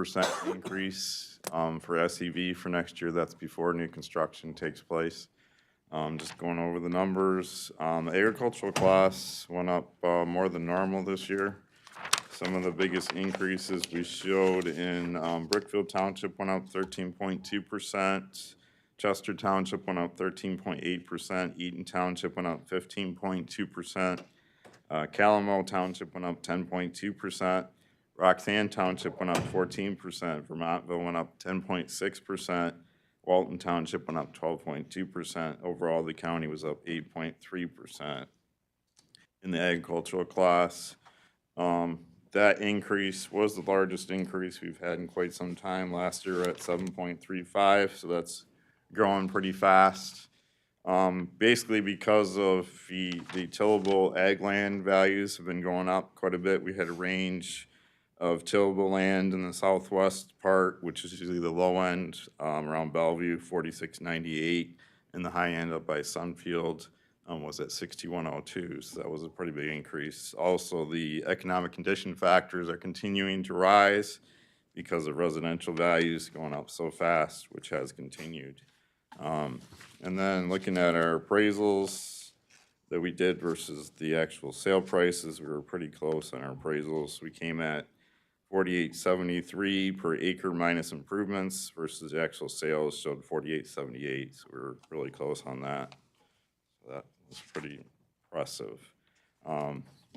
1% increase for SEV for next year. That's before new construction takes place. Just going over the numbers. The agricultural class went up more than normal this year. Some of the biggest increases we showed in Brookfield Township went up 13.2%. Chester Township went up 13.8%. Eaton Township went up 15.2%. Calamo Township went up 10.2%. Roxanne Township went up 14%. Vermontville went up 10.6%. Walton Township went up 12.2%. Overall, the county was up 8.3%. In the agricultural class, that increase was the largest increase we've had in quite some time. Last year at 7.35, so that's growing pretty fast. Basically because of the tillable ag land values have been going up quite a bit. We had a range of tillable land in the southwest part, which is usually the low end, around Bellevue, 4698, and the high end up by Sunfield was at 6102, so that was a pretty big increase. Also, the economic condition factors are continuing to rise because of residential values going up so fast, which has continued. And then looking at our appraisals that we did versus the actual sale prices, we were pretty close on our appraisals. We came at 48.73 per acre minus improvements versus the actual sales showed 48.78, so we were really close on that. So that was pretty impressive.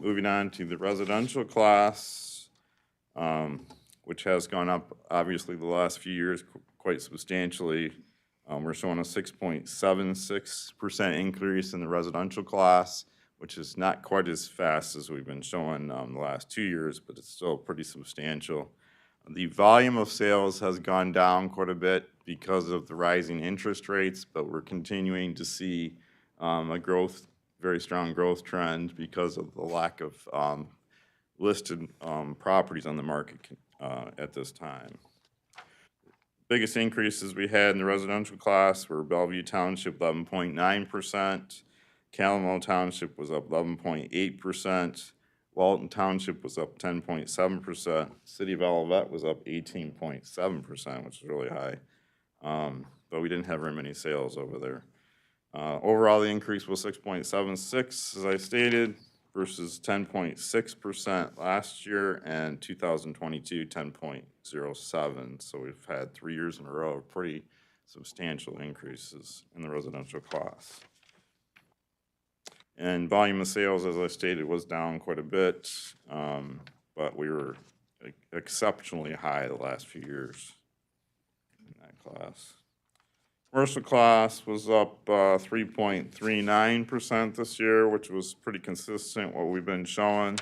Moving on to the residential class, which has gone up obviously the last few years quite substantially. We're showing a 6.76% increase in the residential class, which is not quite as fast as we've been showing the last 2 years, but it's still pretty substantial. The volume of sales has gone down quite a bit because of the rising interest rates, but we're continuing to see a growth, very strong growth trend because of the lack of listed properties on the market at this time. Biggest increases we had in the residential class were Bellevue Township 11.9%, Calamo Township was up 11.8%, Walton Township was up 10.7%, City of Olivet was up 18.7%, which is really high, but we didn't have very many sales over there. Overall, the increase was 6.76, as I stated, versus 10.6% last year, and 2022, 10.07. So we've had 3 years in a row of pretty substantial increases in the residential class. And volume of sales, as I stated, was down quite a bit, but we were exceptionally high the last few years in that class. Commercial class was up 3.39% this year, which was pretty consistent what we've been showing.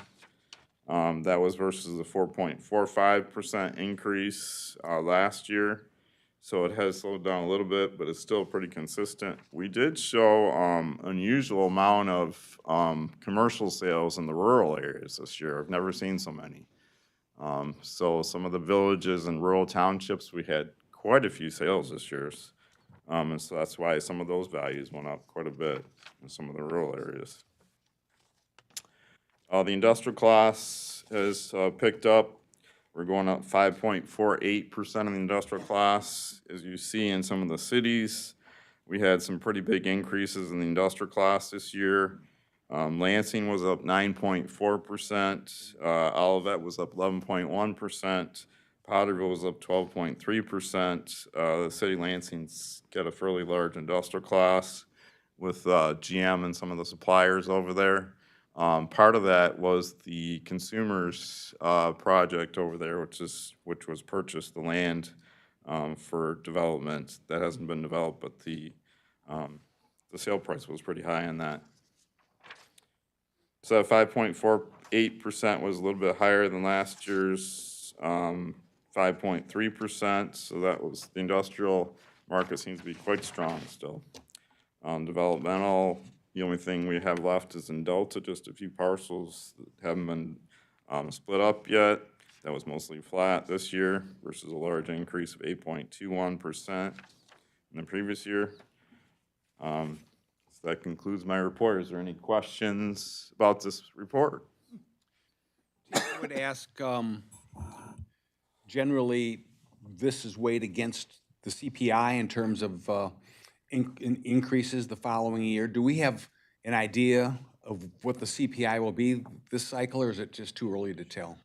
That was versus a 4.45% increase last year. So it has slowed down a little bit, but it's still pretty consistent. We did show unusual amount of commercial sales in the rural areas this year. I've never seen so many. So some of the villages and rural townships, we had quite a few sales this year. And so that's why some of those values went up quite a bit in some of the rural areas. The industrial class has picked up. We're going up 5.48% in the industrial class. As you see in some of the cities, we had some pretty big increases in the industrial class this year. Lansing was up 9.4%. Olivet was up 11.1%. Potterville was up 12.3%. The city of Lansing's got a fairly large industrial class with GM and some of the suppliers over there. Part of that was the consumers project over there, which was purchased the land for development. That hasn't been developed, but the sale price was pretty high on that. So 5.48% was a little bit higher than last year's 5.3%. So that was, the industrial market seems to be quite strong still. Developmental, the only thing we have left is in Delta, just a few parcels that haven't been split up yet. That was mostly flat this year versus a large increase of 8.21% in the previous year. So that concludes my report. Is there any questions about this report? I would ask generally, this is weighed against the CPI in terms of increases the following year. Do we have an idea of what the CPI will be this cycle, or is it just too early to tell?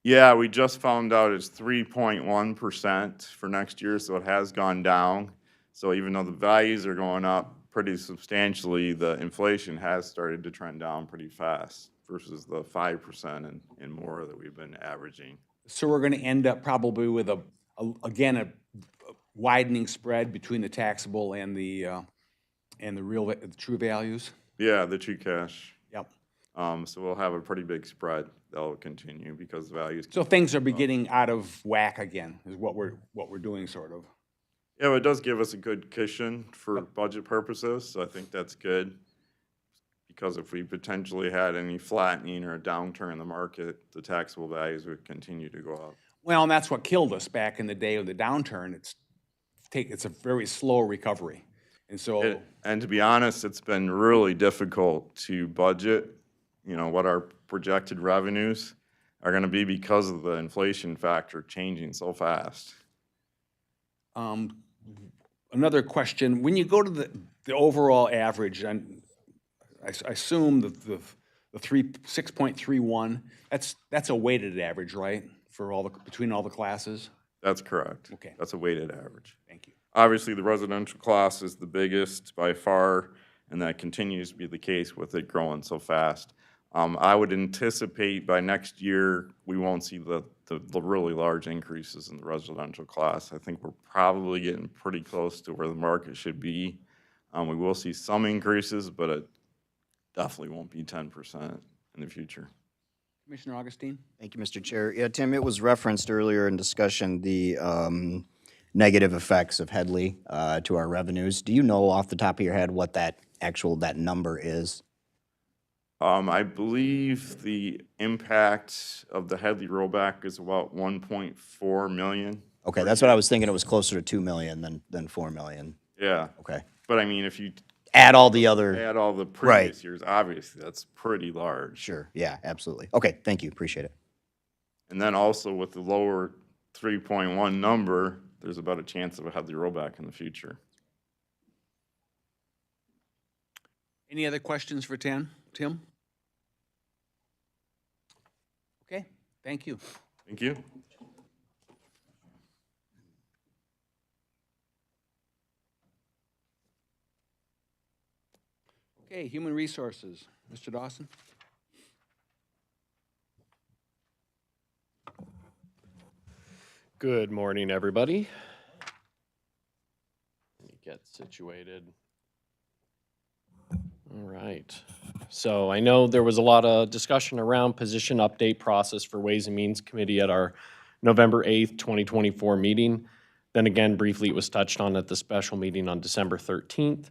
Yeah, we just found out it's 3.1% for next year, so it has gone down. So even though the values are going up pretty substantially, the inflation has started to trend down pretty fast versus the 5% and more that we've been averaging. So we're going to end up probably with again, a widening spread between the taxable and the real, true values? Yeah, the true cash. Yep. So we'll have a pretty big spread that'll continue because the values. So things are beginning out of whack again, is what we're doing, sort of. Yeah, but it does give us a good cushion for budget purposes, so I think that's good. Because if we potentially had any flattening or a downturn in the market, the taxable values would continue to go up. Well, and that's what killed us back in the day of the downturn. It's a very slow recovery. And so. And to be honest, it's been really difficult to budget, what our projected revenues are gonna be because of the inflation factor changing so fast. Another question, when you go to the overall average, and I assume that the 6.31, that's a weighted average, right? For between all the classes? That's correct. Okay. That's a weighted average. Thank you. Obviously, the residential class is the biggest by far, and that continues to be the case with it growing so fast. I would anticipate by next year, we won't see the really large increases in the residential class. I think we're probably getting pretty close to where the market should be. We will see some increases, but it definitely won't be 10% in the future. Commissioner Augustine? Thank you, Mr. Chair. Yeah, Tim, it was referenced earlier in discussion, the negative effects of Headley to our revenues. Do you know off the top of your head what that number is? I believe the impact of the Headley rollback is about 1.4 million. Okay, that's what I was thinking. It was closer to 2 million than 4 million. Yeah. Okay. But I mean, if you Add all the other, add all the previous Right. years, obviously, that's pretty large. sure, yeah, absolutely. Okay, thank you, appreciate it. And then also with the lower 3.1 number, there's about a chance of a Headley rollback in the future. Any other questions for Tim? Okay, thank you. Thank you. Okay, Human Resources, Mr. Dawson? Good morning, everybody. Let me get situated. All right. So I know there was a lot of discussion around position update process for Ways and Means Committee at our November 8th, 2024 meeting. Then again, briefly, it was touched on at the special meeting on December 13th.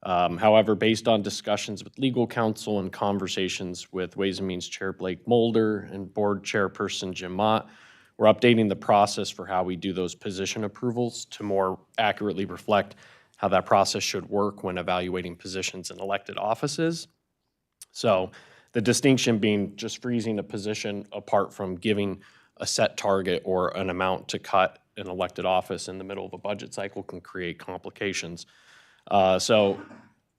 However, based on discussions with legal counsel and conversations with Ways and Means Chair Blake Mulder and Board Chairperson Jim Mott, we're updating the process for how we do those position approvals to more accurately reflect how that process should work when evaluating positions in elected offices. So the distinction being just freezing a position apart from giving a set target or an amount to cut an elected office in the middle of a budget cycle can create complications. So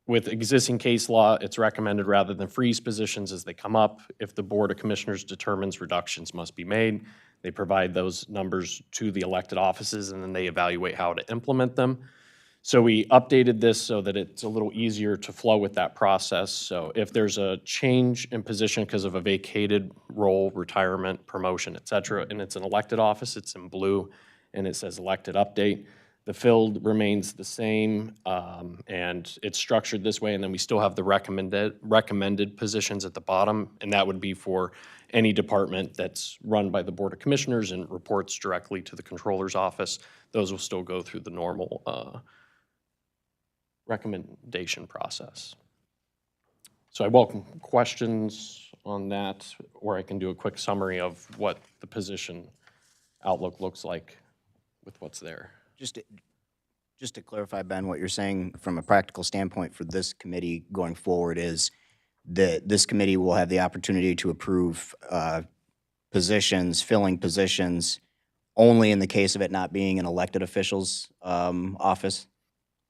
with existing case law, it's recommended rather than freeze positions as they come up, if the Board of Commissioners determines reductions must be made, they provide those numbers to the elected offices and then they evaluate how to implement them. So we updated this so that it's a little easier to flow with that process. So if there's a change in position because of a vacated role, retirement, promotion, et cetera, and it's an elected office, it's in blue, and it says elected update. The field remains the same, and it's structured this way, and then we still have the recommended positions at the bottom, and that would be for any department that's run by the Board of Commissioners and reports directly to the Controller's office. Those will still go through the normal recommendation process. So I welcome questions on that, or I can do a quick summary of what the position outlook looks like with what's there. Just to clarify, Ben, what you're saying from a practical standpoint for this committee going forward is that this committee will have the opportunity to approve filling positions only in the case of it not being an elected official's office?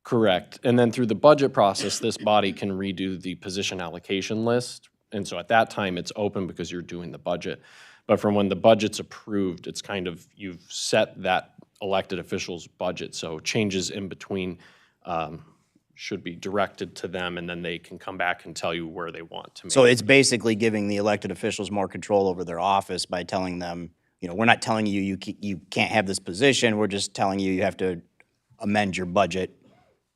Correct. And then through the budget process, this body can redo the position allocation list. And so at that time, it's open because you're doing the budget. But from when the budget's approved, it's kind of, you've set that elected official's budget. So changes in between should be directed to them, and then they can come back and tell you where they want to make. So it's basically giving the elected officials more control over their office by telling them, you know, we're not telling you you can't have this position, we're just telling you you have to amend your budget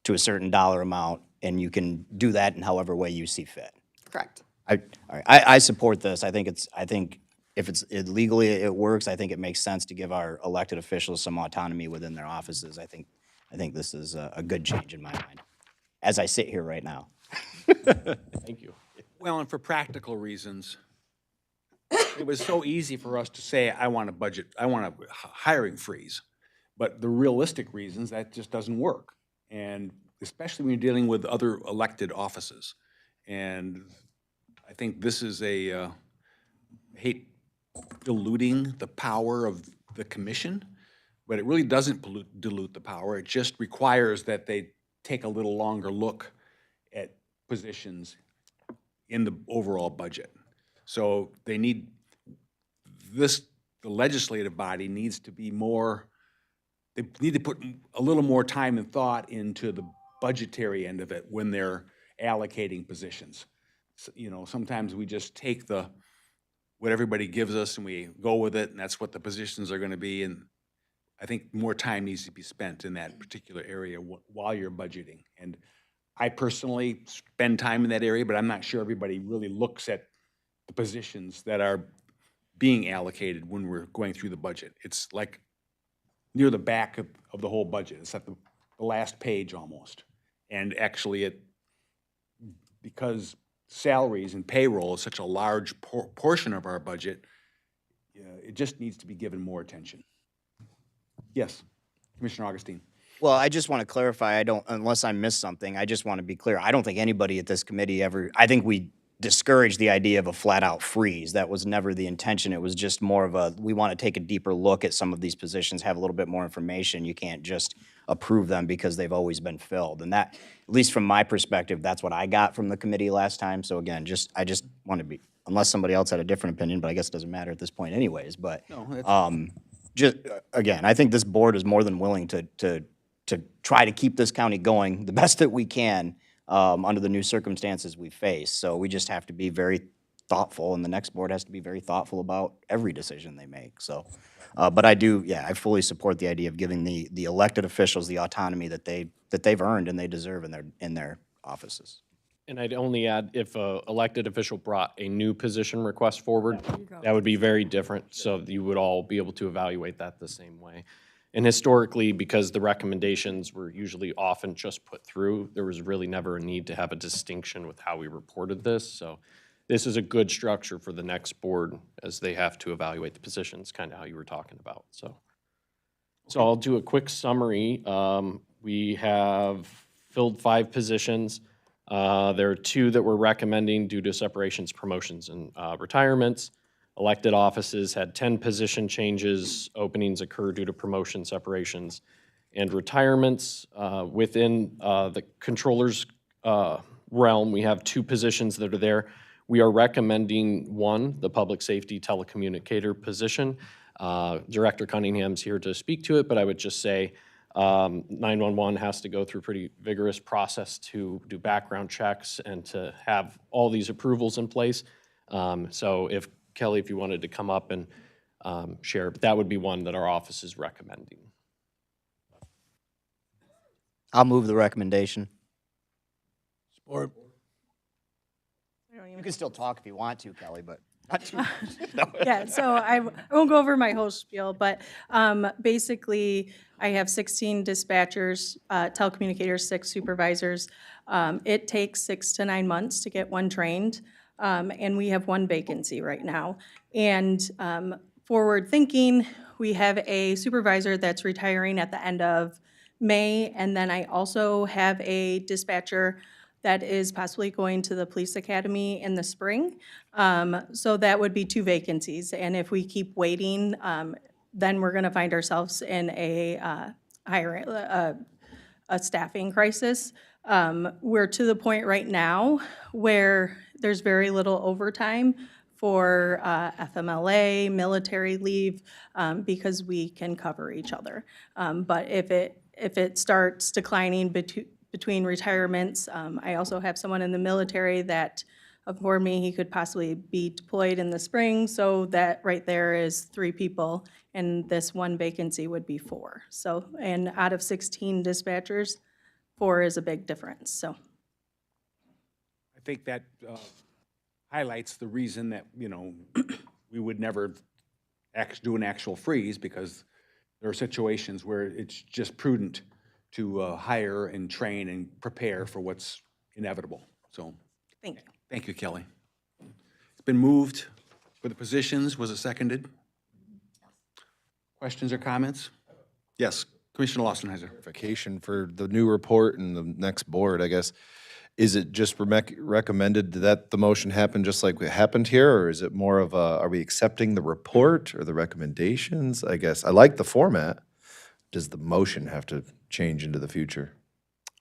to a certain dollar amount, and you can do that in however way you see fit. Correct. All right, I support this. I think if legally it works, I think it makes sense to give our elected officials some autonomy within their offices. I think this is a good change in my mind, as I sit here right now. Thank you. Well, and for practical reasons, it was so easy for us to say, I want a hiring freeze. But the realistic reasons, that just doesn't work. And especially when you're dealing with other elected offices. And I think this is I hate diluting the power of the commission, but it really doesn't dilute the power. It just requires that they take a little longer look at positions in the overall budget. So they need, the legislative body needs to be more, they need to put a little more time and thought into the budgetary end of it when they're allocating positions. So, you know, sometimes we just take what everybody gives us and we go with it, and that's what the positions are gonna be, and I think more time needs to be spent in that particular area while you're budgeting. And I personally spend time in that area, but I'm not sure everybody really looks at the positions that are being allocated when we're going through the budget. It's like near the back of the whole budget. It's at the last page almost. And actually because salaries and payroll is such a large portion of our budget, it just needs to be given more attention. Yes, Commissioner Augustine. Well, I just want to clarify, unless I missed something, I just want to be clear. I don't think anybody at this committee I think we discouraged the idea of a flat-out freeze. That was never the intention. It was just more of we want to take a deeper look at some of these positions, have a little bit more information. You can't just approve them because they've always been filled. And that, at least from my perspective, that's what I got from the committee last time. So again, I just want to be, unless somebody else had a different opinion, but I guess it doesn't matter at this point anyways. But just, again, I think this board is more than willing to try to keep this county going the best that we can under the new circumstances we face. So we just have to be very thoughtful, and the next board has to be very thoughtful about every decision they make. So, but I fully support the idea of giving the elected officials the autonomy that they've earned and they deserve in their offices. And I'd only add, if an elected official brought a new position request forward, that would be very different, so you would all be able to evaluate that the same way. And historically, because the recommendations were usually often just put through, there was really never a need to have a distinction with how we reported this. So this is a good structure for the next board as they have to evaluate the positions, kind of how you were talking about. So I'll do a quick summary. We have filled 5 positions. There are 2 that we're recommending due to separations, promotions, and retirements. Elected offices had 10 position changes. Openings occur due to promotion, separations, and retirements. Within the controller's realm, we have 2 positions that are there. We are recommending 1, the public safety telecommunicator position. Director Cunningham's here to speak to it, but I would just say 911 has to go through a pretty vigorous process to do background checks and to have all these approvals in place. So if Kelly, if you wanted to come up and share, but that would be one that our office is recommending. I'll move the recommendation. Support. You can still talk if you want to, Kelly, but not too much. Yeah, so I won't go over my whole spiel, but basically, I have 16 dispatchers, telecommunicators, 6 supervisors. It takes 6 to 9 months to get one trained, and we have 1 vacancy right now. And forward thinking, we have a supervisor that's retiring at the end of May, and then I also have a dispatcher that is possibly going to the police academy in the spring. So that would be 2 vacancies, and if we keep waiting, then we're going to find ourselves in a staffing crisis. We're to the point right now where there's very little overtime for FMLA, military leave, because we can cover each other. But if it starts declining between retirements, I also have someone in the military that informed me he could possibly be deployed in the spring, so that right there is 3 people, and this one vacancy would be 4. So, and out of 16 dispatchers, 4 is a big difference, so. I think that highlights the reason that, you know, we would never do an actual freeze, because there are situations where it's just prudent to hire and train and prepare for what's inevitable. So, Thank you. thank you, Kelly. It's been moved for the positions. Was it seconded? Questions or comments? Yes, Commissioner Lawson-Heiser. Vacation for the new report and the next board, I guess. Is it just recommended that the motion happen just like it happened here, or is it more of a, are we accepting the report or the recommendations? I guess, I like the format. Does the motion have to change into the future?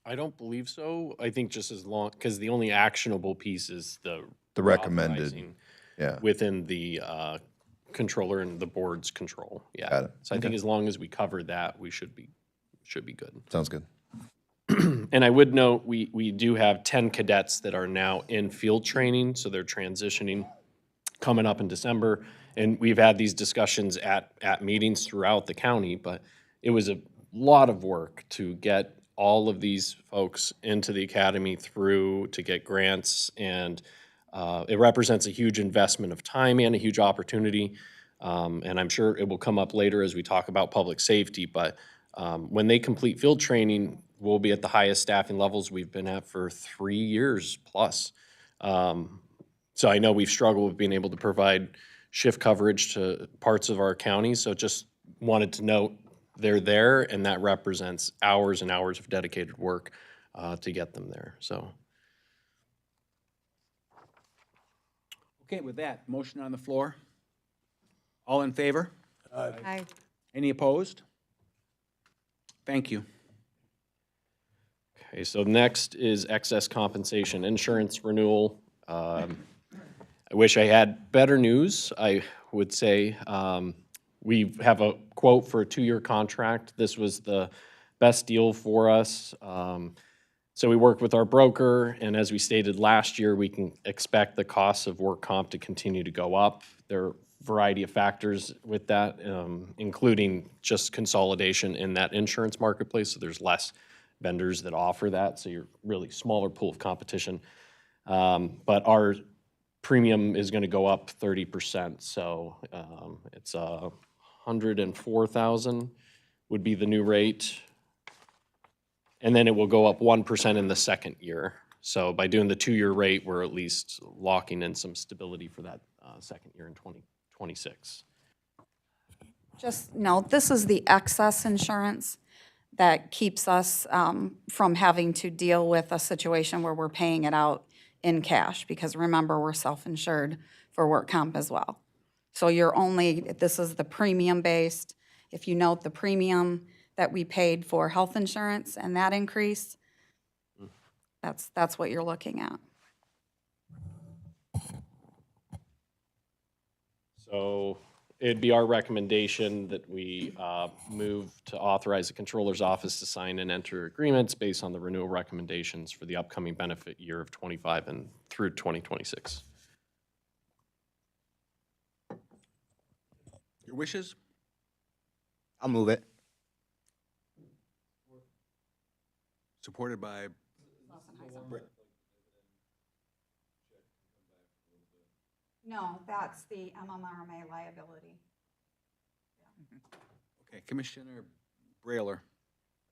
I don't believe so. I think just as long, because the only actionable piece is the. The recommended, authorizing yeah. Within the controller and the board's control, yeah. Got it. So I think as long as we cover that, we should be good. Sounds good. And I would note, we do have 10 cadets that are now in field training, so they're transitioning coming up in December. And we've had these discussions at meetings throughout the county, but it was a lot of work to get all of these folks into the academy to get grants, and it represents a huge investment of time and a huge opportunity. And I'm sure it will come up later as we talk about public safety, but when they complete field training, we'll be at the highest staffing levels we've been at for 3 years plus. So I know we've struggled with being able to provide shift coverage to parts of our county, so just wanted to note they're there, and that represents hours and hours of dedicated work to get them there, so. Okay, with that, motion on the floor. All in favor? Aye. Any opposed? Thank you. Okay, so next is excess compensation insurance renewal. I wish I had better news. I would say we have a quote for a 2-year contract. This was the best deal for us. So we worked with our broker, and as we stated last year, we can expect the costs of work comp to continue to go up. There are a variety of factors with that, including just consolidation in that insurance marketplace. So there's less vendors that offer that, so you're really smaller pool of competition. But our premium is going to go up 30%, so it's $104,000 would be the new rate. And then it will go up 1% in the second year. So by doing the 2-year rate, we're at least locking in some stability for that second year in 2026. Just note, this is the excess insurance that keeps us from having to deal with a situation where we're paying it out in cash, because remember, we're self-insured for work comp as well. So this is the premium-based. If you note the premium that we paid for health insurance and that increase, that's what you're looking at. So it'd be our recommendation that we move to authorize the controller's office to sign and enter agreements based on the renewal recommendations for the upcoming benefit year of 25 and through 2026. Your wishes? I'll move it. Supported by, No, that's the MMRMA liability. okay, Commissioner Brailer.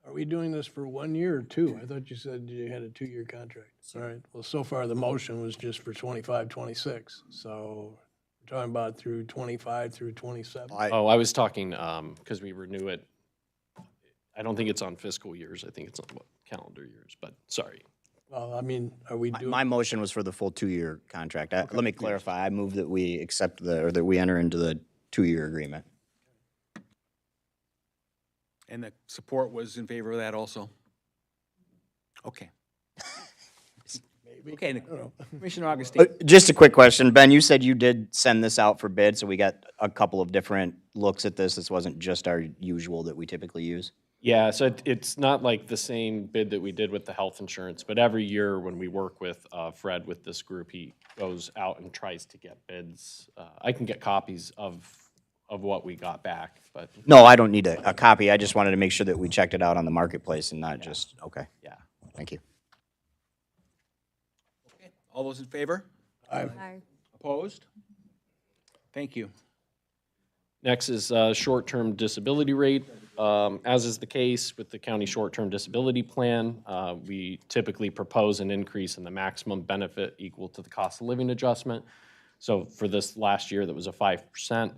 Are we doing this for 1 year or 2? I thought you said you had a 2-year contract. All right, well, so far the motion was just for 25, 26. So we're talking about through 25 through 27. Oh, I was talking, because we renew it, I don't think it's on fiscal years, I think it's on calendar years, but sorry. Well, I mean, are we doing? My motion was for the full 2-year contract. Let me clarify. I move that we accept or that we enter into the 2-year agreement. And the support was in favor of that also? Okay. Okay, Commissioner Augustine. Just a quick question. Ben, you said you did send this out for bid, so we got a couple of different looks at this. This wasn't just our usual that we typically use? Yeah, so it's not like the same bid that we did with the health insurance, but every year when we work with Fred with this group, he goes out and tries to get bids. I can get copies of what we got back, but No, I don't need a copy. I just wanted to make sure that we checked it out on the marketplace and not just, okay, yeah. thank you. All those in favor? Aye. Opposed? Thank you. Next is short-term disability rate. As is the case with the county short-term disability plan, we typically propose an increase in the maximum benefit equal to the cost of living adjustment. So for this last year, that was a 5%.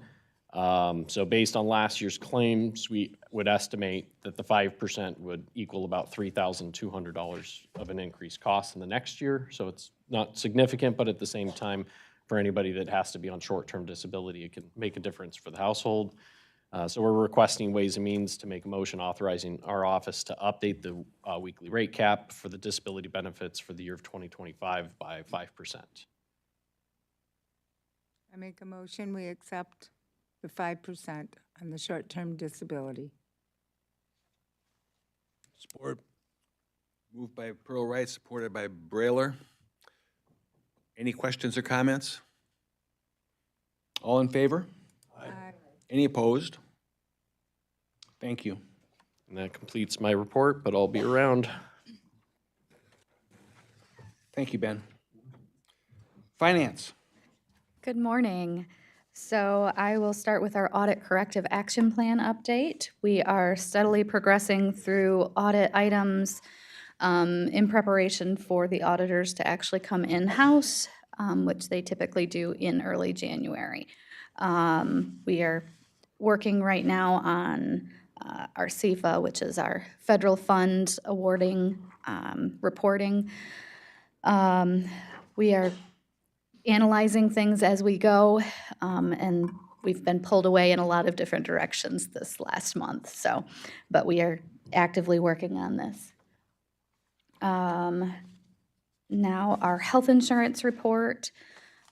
So based on last year's claims, we would estimate that the 5% would equal about $3,200 of an increased cost in the next year. So it's not significant, but at the same time, for anybody that has to be on short-term disability, it can make a difference for the household. So we're requesting Ways and Means to make a motion authorizing our office to update the weekly rate cap for the disability benefits for the year of 2025 by 5%. I make a motion, we accept the 5% on the short-term disability. Support. Moved by Pearl Wright, supported by Brailer. Any questions or comments? All in favor? Aye. Any opposed? Thank you. And that completes my report, but I'll be around. Thank you, Ben. Finance. Good morning. So I will start with our audit corrective action plan update. We are steadily progressing through audit items in preparation for the auditors to actually come in-house, which they typically do in early January. We are working right now on our CFA, which is our federal fund awarding reporting. We are analyzing things as we go, and we've been pulled away in a lot of different directions this last month, so, but we are actively working on this. Now, our health insurance report.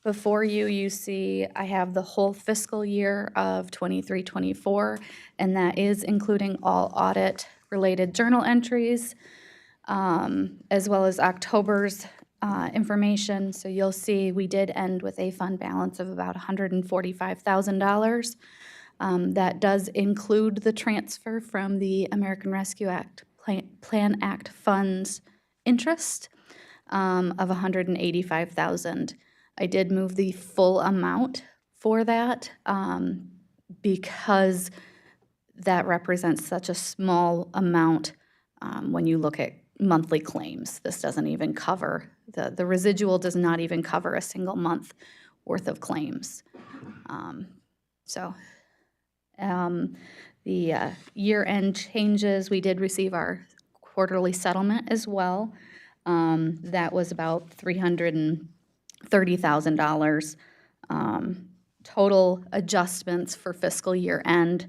Before you, you see I have the whole fiscal year of 23-24, and that is including all audit-related journal entries, as well as October's information. So you'll see we did end with a fund balance of about $145,000. That does include the transfer from the American Rescue Act Plan Act funds interest of $185,000. I did move the full amount for that because that represents such a small amount when you look at monthly claims. This doesn't even cover, the residual does not even cover a single month worth of claims. The year-end changes, we did receive our quarterly settlement as well. That was about $330,000. Total adjustments for fiscal year end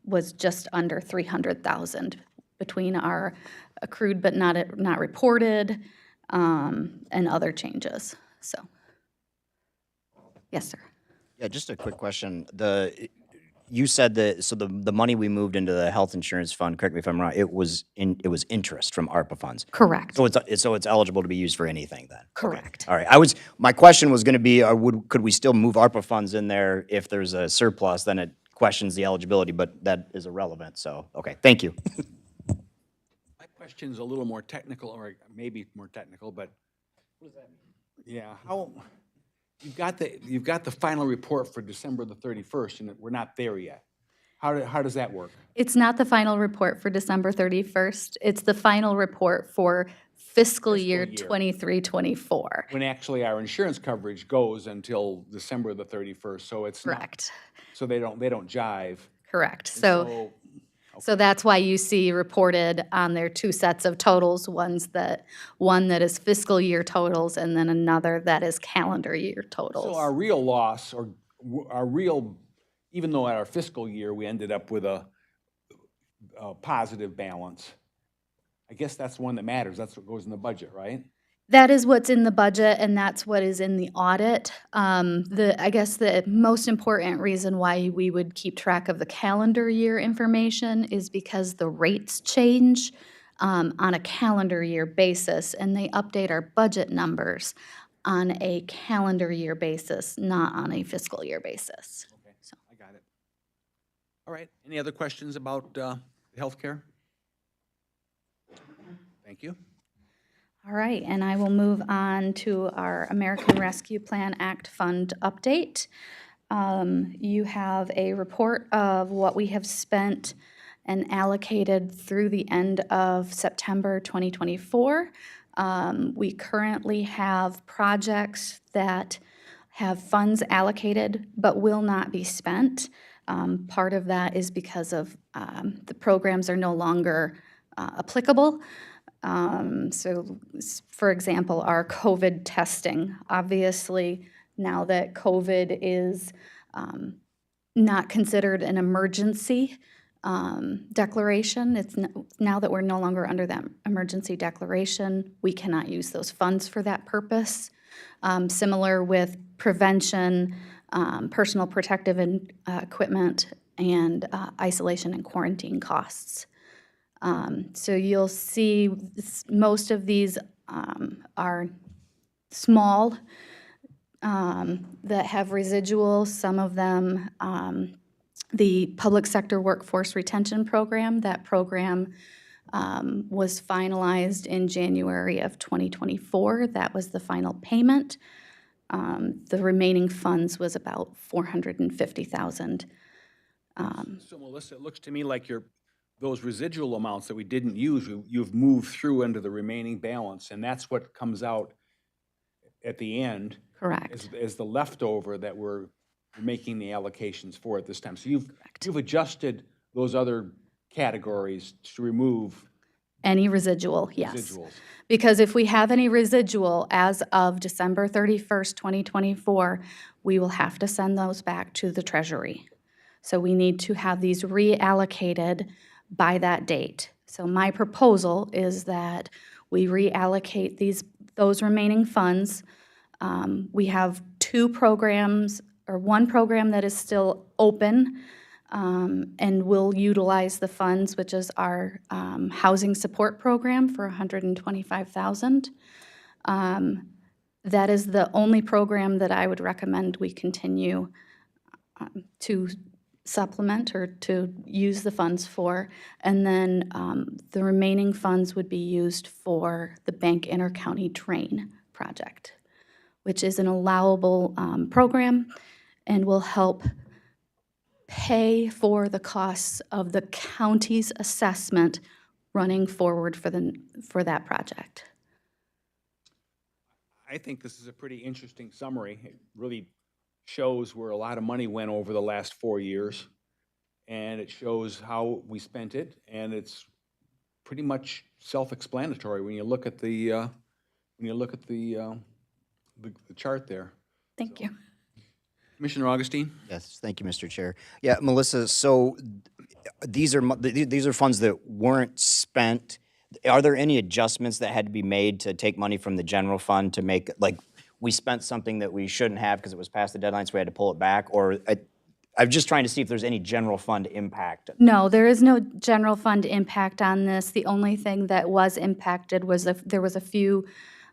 was just under $300,000 between our accrued but not reported and other changes. So, yes, sir. Yeah, just a quick question. You said that, so the money we moved into the health insurance fund, correct me if I'm wrong, it was interest from ARPA funds. Correct. So it's eligible to be used for anything then? Correct. All right, my question was gonna be, could we still move ARPA funds in there if there's a surplus, then it questions the eligibility, but that is irrelevant, so, okay, thank you. My question's a little more technical, or maybe more technical, but. What does that mean? Yeah, you've got the final report for December the 31st, and we're not there yet. How does that work? It's not the final report for December 31st. It's the final report for fiscal year year. 23-24. When actually our insurance coverage goes until December the 31st, so it's not. Correct. So they don't jive. Correct. So that's why you see reported on their two sets of totals, one that is fiscal year totals and then another that is calendar year totals. So our real loss, or our real, even though at our fiscal year, we ended up with positive balance. I guess that's the one that matters. That's what goes in the budget, right? That is what's in the budget, and that's what is in the audit. I guess the most important reason why we would keep track of the calendar year information is because the rates change on a calendar year basis, and they update our budget numbers on a calendar year basis, not on a fiscal year basis. Okay, I got it. All right, any other questions about healthcare? Thank you. All right, and I will move on to our American Rescue Plan Act Fund update. You have a report of what we have spent and allocated through the end of September 2024. We currently have projects that have funds allocated but will not be spent. Part of that is because of the programs are no longer applicable. So, for example, our COVID testing, obviously, now that COVID is not considered an emergency declaration, now that we're no longer under that emergency declaration, we cannot use those funds for that purpose. Similar with prevention, personal protective equipment, and isolation and quarantine costs. So you'll see most of these are small that have residuals. Some of them, the Public Sector Workforce Retention Program, that program was finalized in January of 2024. That was the final payment. The remaining funds was about $450,000. So Melissa, it looks to me like those residual amounts that we didn't use, you've moved through into the remaining balance, and that's what comes out at the end. Correct. As the leftover that we're making the allocations for at this time. So you've adjusted those other categories to remove Any residual, yes. residuals. Because if we have any residual as of December 31st, 2024, we will have to send those back to the Treasury. So we need to have these reallocated by that date. So my proposal is that we reallocate those remaining funds. We have two programs, or one program that is still open, and we'll utilize the funds, which is our housing support program for $125,000. That is the only program that I would recommend we continue to supplement or to use the funds for. And then the remaining funds would be used for the Bank Intercounty Drain project, which is an allowable program and will help pay for the costs of the county's assessment running forward for that project. I think this is a pretty interesting summary. It really shows where a lot of money went over the last 4 years, and it shows how we spent it, and it's pretty much self-explanatory when you look at the chart there. Thank you. Commissioner Augustine? Yes, thank you, Mr. Chair. Yeah, Melissa, so these are funds that weren't spent. Are there any adjustments that had to be made to take money from the general fund to make, like, we spent something that we shouldn't have because it was past the deadline, so we had to pull it back? Or I'm just trying to see if there's any general fund impact. No, there is no general fund impact on this. The only thing that was impacted was there was a few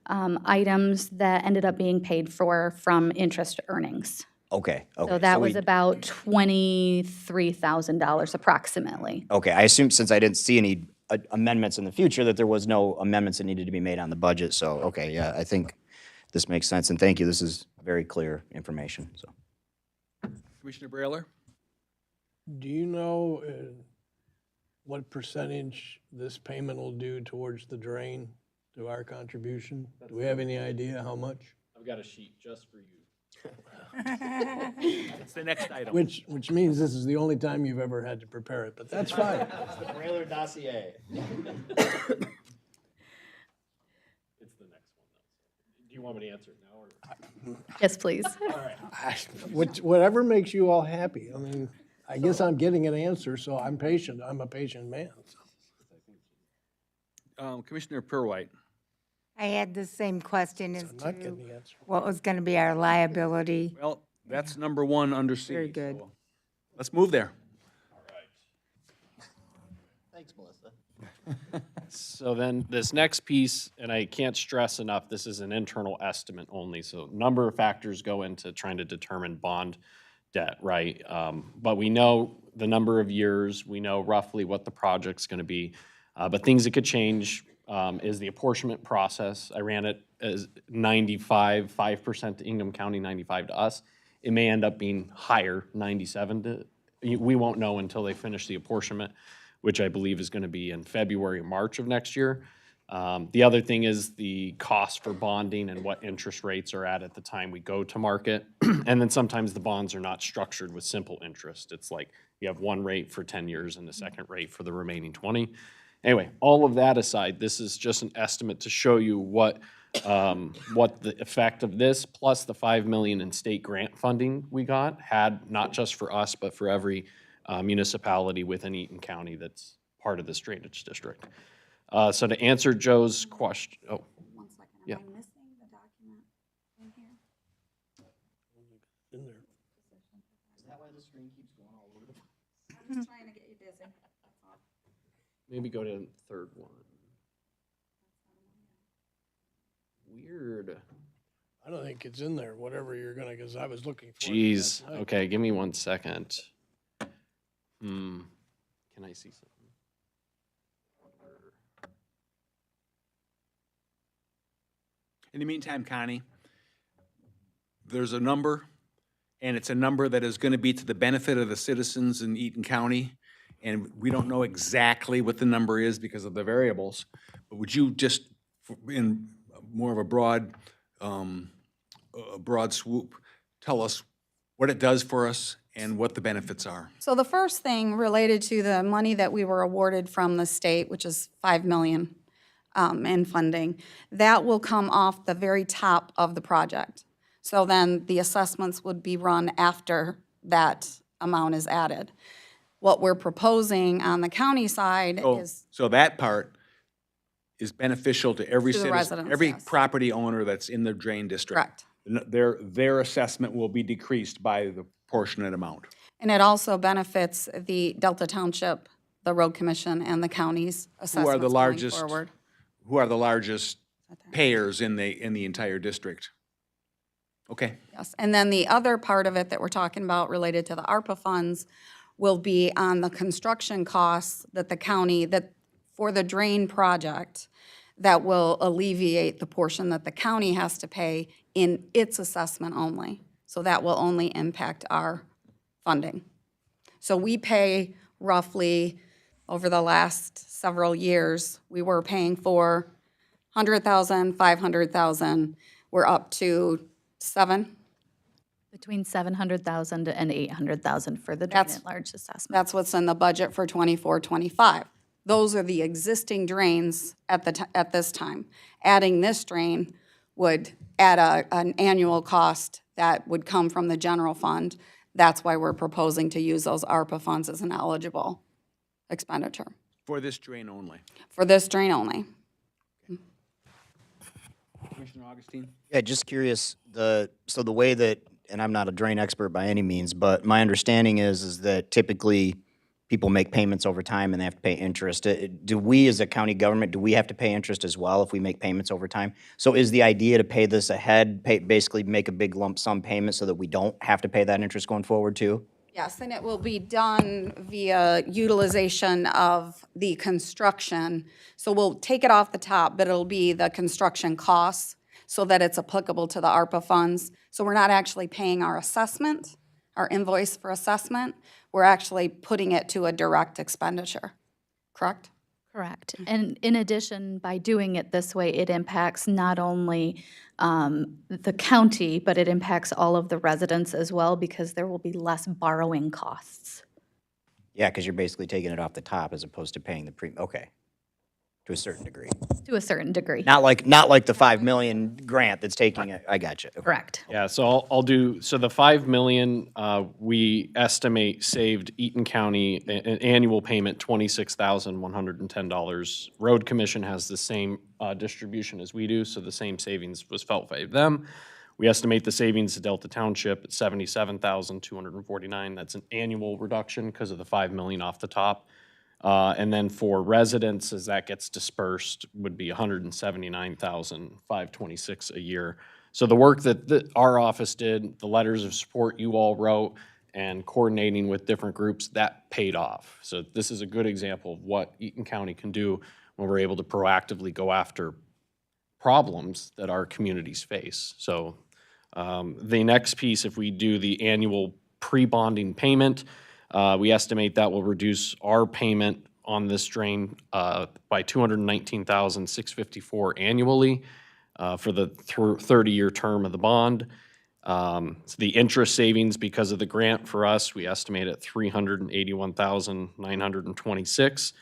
items that ended up being paid for from interest earnings. Okay. So that was about $23,000 approximately. Okay, I assumed since I didn't see any amendments in the future that there was no amendments that needed to be made on the budget. So, okay, yeah, I think this makes sense. And thank you, this is very clear information, so. Commissioner Brailer? Do you know what percentage this payment will do towards the drain, to our contribution? Do we have any idea how much? I've got a sheet just for you. It's the next item. Which means this is the only time you've ever had to prepare it, but that's fine. It's the Brailer dossier. It's the next one, though. Do you want me to answer it now, or? Yes, please. Whatever makes you all happy. I mean, I guess I'm getting an answer, so I'm patient. I'm a patient man. Commissioner Purwhite. I had the same question as I'm not to getting the answer. what was going to be our liability. Well, that's number one under C. Very good. so let's move there. Thanks, Melissa. So then this next piece, and I can't stress enough, this is an internal estimate only. So a number of factors go into trying to determine bond debt, right? But we know the number of years, we know roughly what the project's gonna be. But things that could change is the apportionment process. I ran it as 5% to Ingham County, 95 to us. It may end up being higher, 97 to, we won't know until they finish the apportionment, which I believe is gonna be in February, March of next year. The other thing is the cost for bonding and what interest rates are at the time we go to market. And then sometimes the bonds are not structured with simple interest. It's like you have one rate for 10 years and the second rate for the remaining 20. Anyway, all of that aside, this is just an estimate to show you what the effect of this, plus the 5 million in state grant funding we got, had, not just for us, but for every municipality within Eaton County that's part of this drainage district. So to answer Joe's question, oh, 1 second, Yeah. am I missing the document in here? In there. Is that why the screen keeps going all over the place? I'm just trying to get you busy. That's all. maybe go to the third one. Weird. I don't think it's in there, whatever you're gonna, because I was looking for it Jeez, last night. okay, give me 1 second. Can I see something? In the meantime, Connie, there's a number, and it's a number that is gonna be to the benefit of the citizens in Eaton County. And we don't know exactly what the number is because of the variables. But would you just, in more of a broad swoop, tell us what it does for us and what the benefits are? So the first thing related to the money that we were awarded from the state, which is 5 million in funding, that will come off the very top of the project. So then the assessments would be run after that amount is added. What we're proposing on the county side is, So that part is beneficial to every To the citizen, residents, every yes. property owner that's in the drain district. correct. Their assessment will be decreased by the proportionate amount. And it also benefits the Delta Township, the Road Commission, and the county's assessments going largest- forward. Who are the largest payers in the entire district? Okay. Yes, and then the other part of it that we're talking about related to the ARPA funds will be on the construction costs that the county, that for the drain project, that will alleviate the portion that the county has to pay in its assessment only. So that will only impact our funding. So we pay roughly, over the last several years, we were paying for 100,000, 500,000, we're up to 7. Between 700,000 and 800,000 for the drain That's- at large assessment. That's what's in the budget for 24, 25. Those are the existing drains at this time. Adding this drain would add an annual cost that would come from the general fund. That's why we're proposing to use those ARPA funds as an eligible expenditure For this drain only. for this drain only. Commissioner Augustine? Yeah, just curious, so the way that, and I'm not a drain expert by any means, but my understanding is that typically people make payments over time and they have to pay interest. Do we, as a county government, do we have to pay interest as well if we make payments over time? So is the idea to pay this ahead, basically make a big lump sum payment so that we don't have to pay that interest going forward too? Yes, and it will be done via utilization of the construction. So we'll take it off the top, but it'll be the construction costs so that it's applicable to the ARPA funds. So we're not actually paying our assessment, our invoice for assessment. We're actually putting it to a direct expenditure, correct? Correct. And in addition, by doing it this way, it impacts not only the county, but it impacts all of the residents as well because there will be less borrowing costs. Yeah, because you're basically taking it off the top as opposed to paying the premium. Okay. to a certain degree. to a certain degree. Not like the 5 million grant that's taking it. I got you. Correct. Yeah, so I'll do, so the 5 million, we estimate saved Eaton County an annual payment, $26,110. Road Commission has the same distribution as we do, so the same savings was felt by them. We estimate the savings to Delta Township at $77,249. That's an annual reduction because of the 5 million off the top. And then for residents, as that gets dispersed, would be $179,526 a year. So the work that our office did, the letters of support you all wrote, and coordinating with different groups, that paid off. So this is a good example of what Eaton County can do when we're able to proactively go after problems that our communities face. So the next piece, if we do the annual pre-bonding payment, we estimate that will reduce our payment on this drain by $219,654 annually for the 30-year term of the bond. So the interest savings because of the grant for us, we estimate at $381,926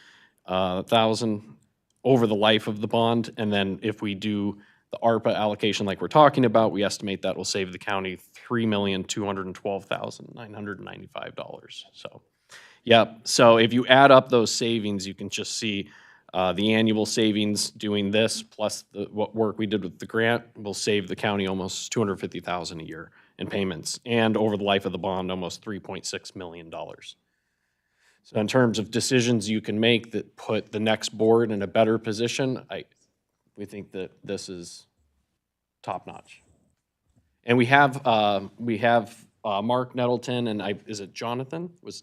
over the life of the bond. And then if we do the ARPA allocation like we're talking about, we estimate that will save the county $3,212,995. So, yeah, so if you add up those savings, you can just see the annual savings doing this plus what work we did with the grant will save the county almost $250,000 a year in payments, and over the life of the bond, almost $3.6 million. So in terms of decisions you can make that put the next board in a better position, we think that this is top-notch. And we have Mark Nettleton and is it Jonathan, was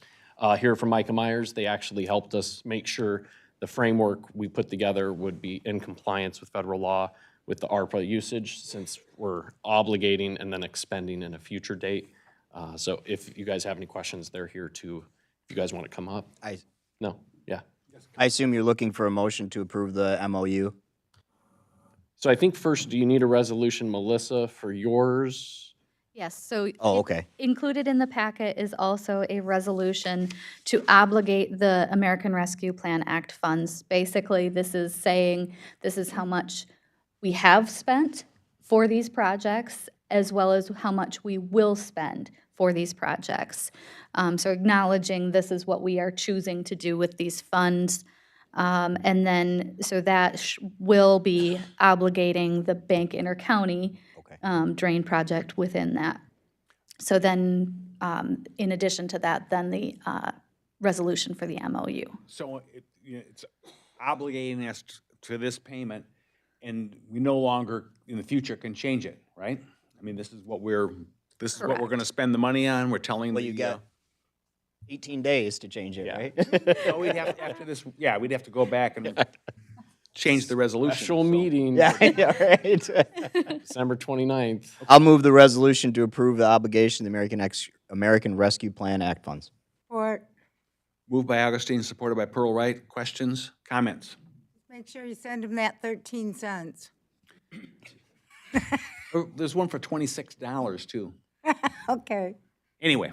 here from Micah Myers. They actually helped us make sure the framework we put together would be in compliance with federal law with the ARPA usage, since we're obligating and then expending in a future date. So if you guys have any questions, they're here to, if you guys want to come up. No, yeah. I assume you're looking for a motion to approve the MOU? So I think first, do you need a resolution, Melissa, for yours? Yes, so. Oh, okay. Included in the packet is also a resolution to obligate the American Rescue Plan Act funds. Basically, this is saying this is how much we have spent for these projects, as well as how much we will spend for these projects. So acknowledging this is what we are choosing to do with these funds. And then, so that will be obligating the Bank Intercounty drain project within that. So then, in addition to that, then the resolution for the MOU. So it's obligating us to this payment, and we no longer, in the future, can change it, right? I mean, this is what we're gonna spend the money on, we're telling Well, the. you got 18 days to change it, Yeah. right? No, we'd have, after this, yeah, we'd have to go back and change the resolution. Special so. meeting, Yeah, yeah, right. December 29th. I'll move the resolution to approve the obligation of the American Rescue Plan Act funds. Or Moved by Augustine, supported by Pearl Wright. Questions, comments? make sure you send them that 13 cents. Oh, there's one for $26 too. Okay. Anyway.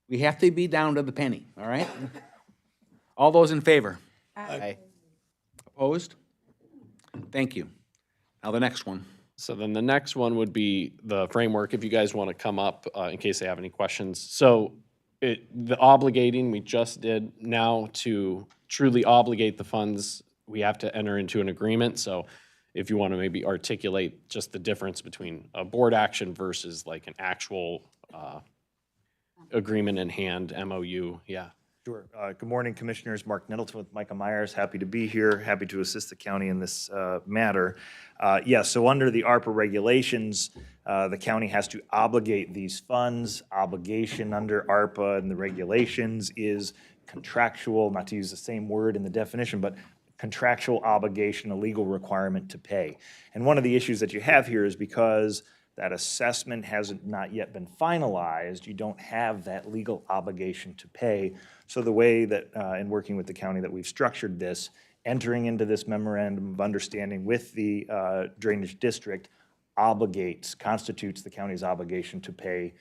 We have to be down to the penny, all right? All those in favor? Aye. Opposed? Thank you. Now the next one. So then the next one would be the framework, if you guys want to come up in case they have any questions. So the obligating, we just did. Now to truly obligate the funds, we have to enter into an agreement. So if you want to maybe articulate just the difference between a board action versus like an actual agreement in hand, MOU, yeah. Sure. Good morning, Commissioners. Mark Nettleton with Micah Myers. Happy to be here. Happy to assist the county in this matter. Yes, so under the ARPA regulations, the county has to obligate these funds. Obligation under ARPA and the regulations is contractual, not to use the same word in the definition, but contractual obligation, a legal requirement to pay. And one of the issues that you have here is because that assessment hasn't not yet been finalized, you don't have that legal obligation to pay. So the way that, in working with the county that we've structured this, entering into this memorandum of understanding with the drainage district constitutes the county's obligation to pay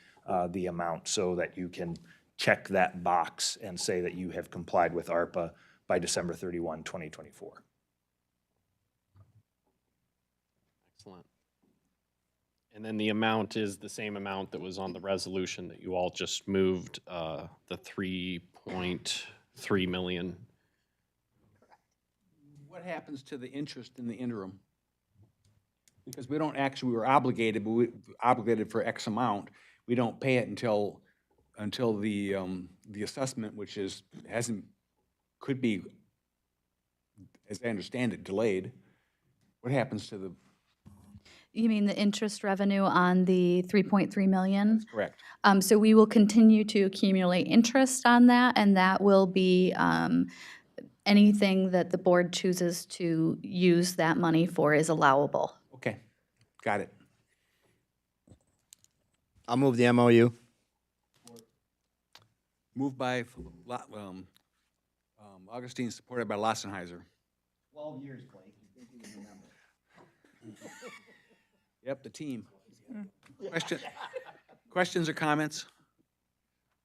the amount so that you can check that box and say that you have complied with ARPA by December 31, 2024. Excellent. And then the amount is the same amount that was on the resolution that you all just moved, the 3.3 million. What happens to the interest in the interim? Because we don't actually, we were obligated, but we obligated for X amount. We don't pay it until the assessment, which could be, as I understand it, delayed. What happens to the, You mean the interest revenue on the 3.3 million? correct? So we will continue to accumulate interest on that, and that will be anything that the board chooses to use that money for is allowable. Okay, got it. I'll move the MOU. Moved by Augustine, supported by Lassenheiser. 12 years, Blake. You think you would remember? Yep, the team. Questions or comments?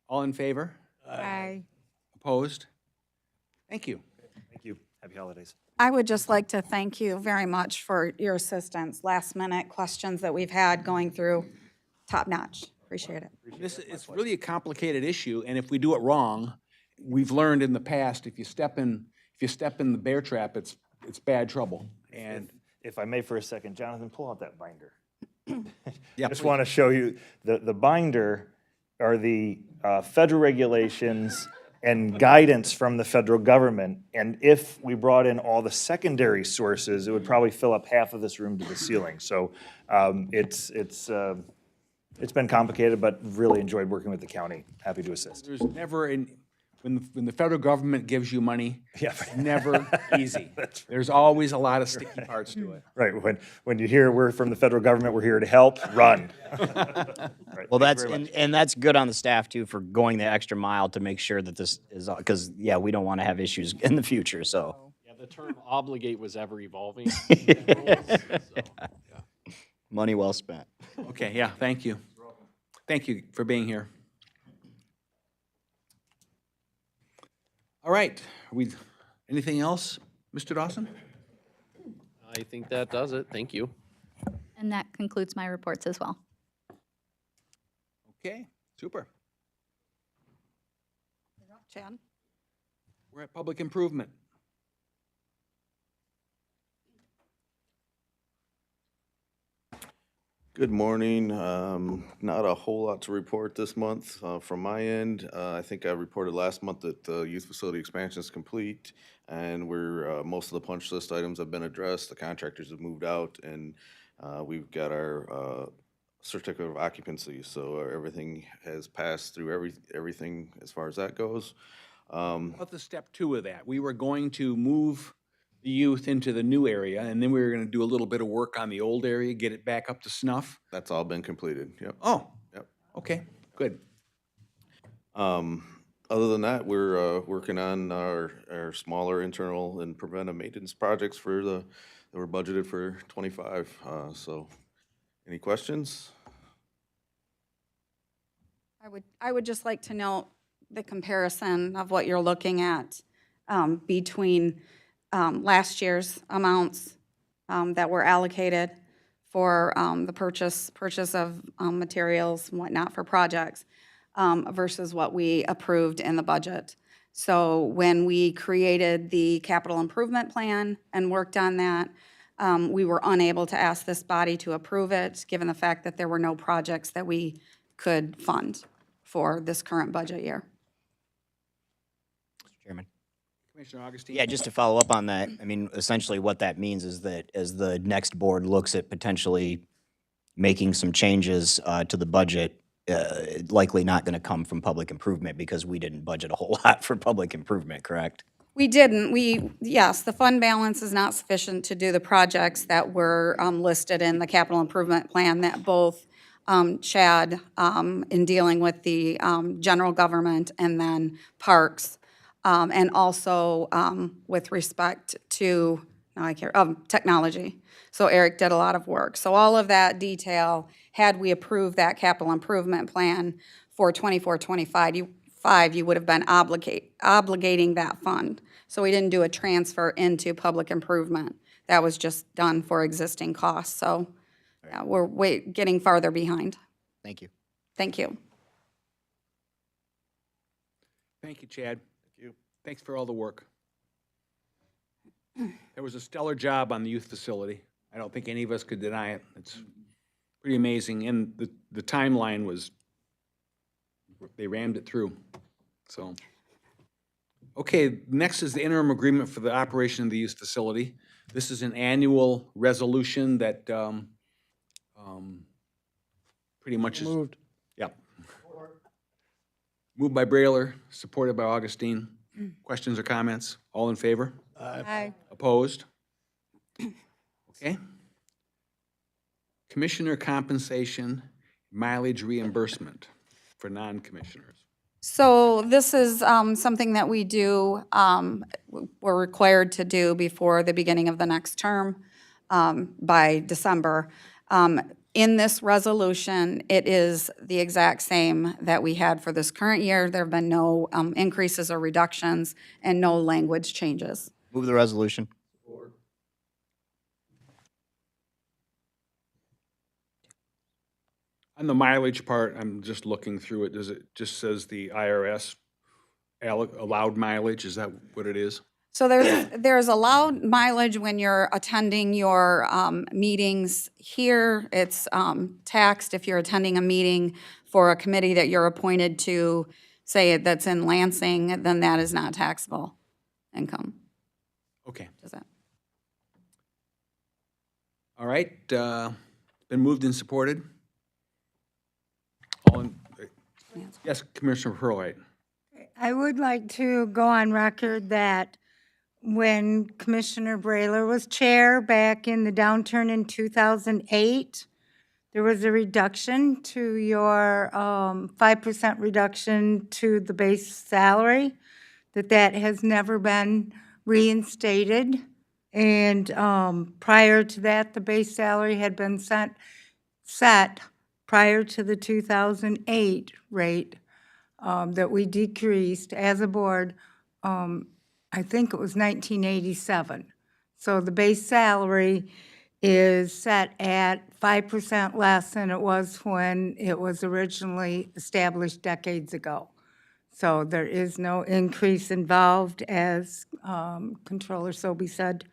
All in favor? Aye. Opposed? Thank you. Thank you. Happy holidays. I would just like to thank you very much for your assistance. Last minute questions that we've had going through, top notch. Appreciate it. It's really a complicated issue, and if we do it wrong, we've learned in the past, if you step in the bear trap, it's bad trouble. And If I may for a second, Jonathan, pull out that binder. yeah, Just want to show you, the binder are the federal regulations and guidance from the federal government. And if we brought in all the secondary sources, it would probably fill up half of this room to the ceiling. So it's been complicated, but really enjoyed working with the county. Happy to assist. there's never, when the federal government gives you money, Yeah. it's never easy. There's always a lot of sticky parts to it. Right, when you hear we're from the federal government, we're here to help, run. Right, Well, thank you very much. and that's good on the staff too for going the extra mile to make sure that this is, because, yeah, we don't want to have issues in the future, so. Yeah, the term obligate was ever evolving. Money well spent. Okay, yeah, thank you. Thank you for being here. All right, anything else, Mr. Dawson? I think that does it. Thank you. And that concludes my reports as well. Okay, super. Chad? We're at public improvement. Good morning. Not a whole lot to report this month from my end. I think I reported last month that the youth facility expansion is complete, and most of the punch list items have been addressed. The contractors have moved out, and we've got our certificate of occupancy. So everything has passed through everything as far as that goes. About the step 2 of that, we were going to move the youth into the new area, and then we were going to do a little bit of work on the old area, get it back up to snuff. That's all been completed. Yep. Oh, Yep. okay, good. Other than that, we're working on our smaller internal and preventive maintenance projects that were budgeted for '25. So, any questions? I would just like to note the comparison of what you're looking at between last year's amounts that were allocated for the purchase of materials and whatnot for projects versus what we approved in the budget. So when we created the capital improvement plan and worked on that, we were unable to ask this body to approve it, given the fact that there were no projects that we could fund for this current budget year. Chairman. Commissioner Augustine? Yeah, just to follow up on that, I mean, essentially what that means is that as the next board looks at potentially making some changes to the budget, likely not going to come from public improvement because we didn't budget a whole lot for public improvement, correct? We didn't. Yes, the fund balance is not sufficient to do the projects that were listed in the capital improvement plan that both Chad, in dealing with the general government and then parks, and also with respect to, technology. So Eric did a lot of work. So all of that detail, had we approved that capital improvement plan for 24-25, 5, you would have been obligating that fund. So we didn't do a transfer into public improvement. That was just done for existing costs. So yeah, we're getting farther behind. Thank you. Thank you. Thank you, Chad. Thank you. Thanks for all the work. There was a stellar job on the youth facility. I don't think any of us could deny it. It's pretty amazing, and the timeline was, they rammed it through, so. Okay, next is the interim agreement for the operation of the youth facility. This is an annual resolution that pretty much is. Moved. Yep. Moved by Brailer, supported by Augustine. Questions or comments? All in favor? Aye. Opposed? Okay. Commissioner compensation, mileage reimbursement for non-commissioners. So this is something that we do, we're required to do before the beginning of the next term by December. In this resolution, it is the exact same that we had for this current year. There have been no increases or reductions and no language changes. Move the resolution. On the mileage part, I'm just looking through it. Does it just says the IRS allowed mileage? Is that what it is? So there's allowed mileage when you're attending your meetings here. It's taxed if you're attending a meeting for a committee that you're appointed to, say that's in Lansing, then that is not taxable income. Okay. Does that? All right. Been moved and supported. All in, yes, Commissioner Hurlwright. I would like to go on record that when Commissioner Brailer was chair back in the downturn in 2008, there was a reduction to your 5% reduction to the base salary, that has never been reinstated. And prior to that, the base salary had been set prior to the 2008 rate that we decreased as a board. I think it was 1987. So the base salary is set at 5% less than it was when it was originally established decades ago. So there is no increase involved, as Controller Sobey said.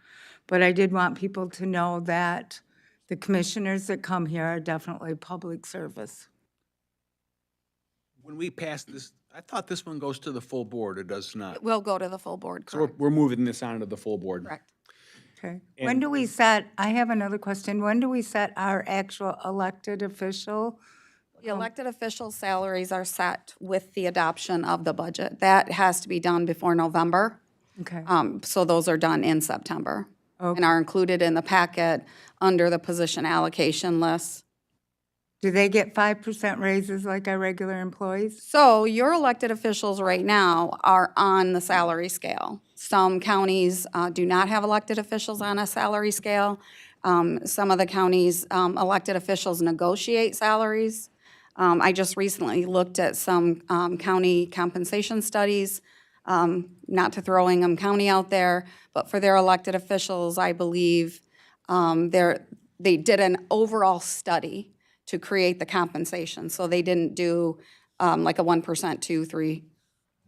But I did want people to know that the commissioners that come here are definitely public service. When we pass this, I thought this one goes to the full board, or does not? We'll go to the full board, So correct? we're moving this on to the full board. Correct. Okay. When do we set, I have another question. When do we set our actual elected official? The elected officials' salaries are set with the adoption of the budget. That has to be done before November. Okay. So those are done in September and Okay. are included in the packet under the position allocation list. Do they get 5% raises like our regular employees? So your elected officials right now are on the salary scale. Some counties do not have elected officials on a salary scale. Some of the counties' elected officials negotiate salaries. I just recently looked at some county compensation studies, not to throw Ingham County out there, but for their elected officials, I believe they did an overall study to create the compensation. So they didn't do like a 1%, 2, 3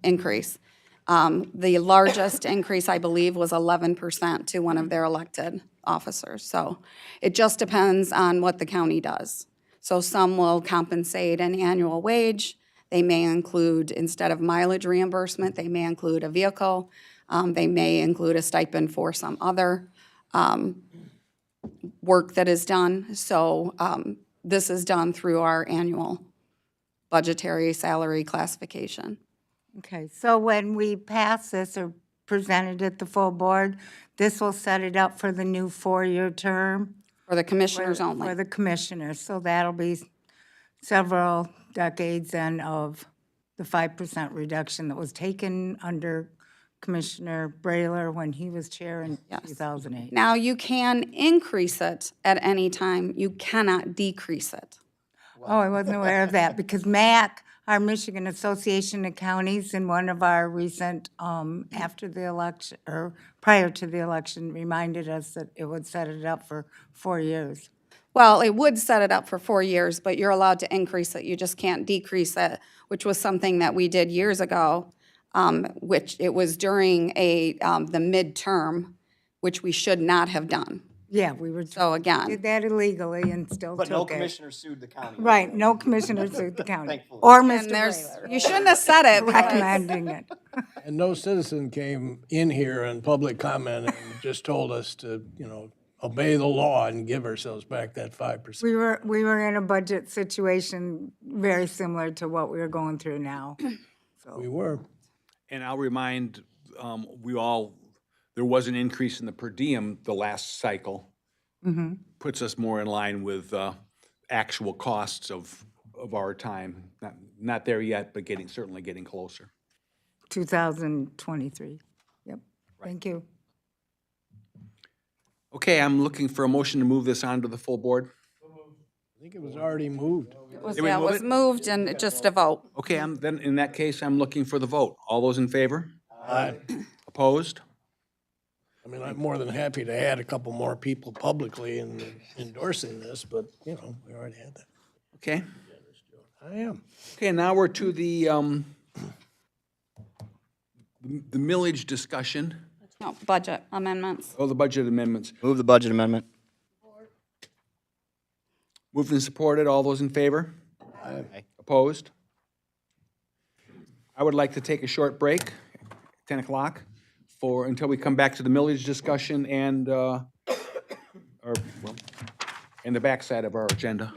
increase. The largest increase, I believe, was 11% to one of their elected officers. So it just depends on what the county does. So some will compensate an annual wage. They may include, instead of mileage reimbursement, they may include a vehicle. They may include a stipend for some other work that is done. So this is done through our annual budgetary salary classification. Okay, so when we pass this or present it at the full board, this will set it up for the new 4-year term? For the commissioners For only. the commissioners, so that'll be several decades then of the 5% reduction that was taken under Commissioner Brailer when he was chair in 2008. Now, you can increase it at any time. You cannot decrease it. Oh, I wasn't aware of that, because Mac our Michigan Association of Counties in one of our recent, after the election, or prior to the election, reminded us that it would set it up for 4 years. Well, it would set it up for 4 years, but you're allowed to increase it. You just can't decrease it, which was something that we did years ago, which it was during the midterm, which we should not have done. Yeah, we were, So again, did that illegally and still But no took it. commissioner sued the county. Right, no commissioner sued the county, Thankfully. or and Mr. there's, Baylor you shouldn't have said it because recommending it. And no citizen came in here in public comment and just told us to, obey the law and give ourselves back that 5%. We were in a budget situation very similar to what we are going through now. We were. And I'll remind, there was an increase in the per diem the last cycle. Puts us more in line with actual costs of our time. Not there yet, but certainly getting closer. 2023. Yep, thank you. Okay, I'm looking for a motion to move this on to the full board. I think it was already moved. it was, Did we yeah, it move was it? moved and it just a vote. Okay, then in that case, I'm looking for the vote. All those in favor? I Opposed? mean, I'm more than happy to add a couple more people publicly in endorsing this, but, we already had that. Okay. I am. Okay, now we're to the millage discussion, No, budget amendments. the budget amendments. Move the budget amendment. Moved and supported, all those in favor? Opposed? I would like to take a short break, 10 o'clock, until we come back to the millage discussion and the backside of our agenda.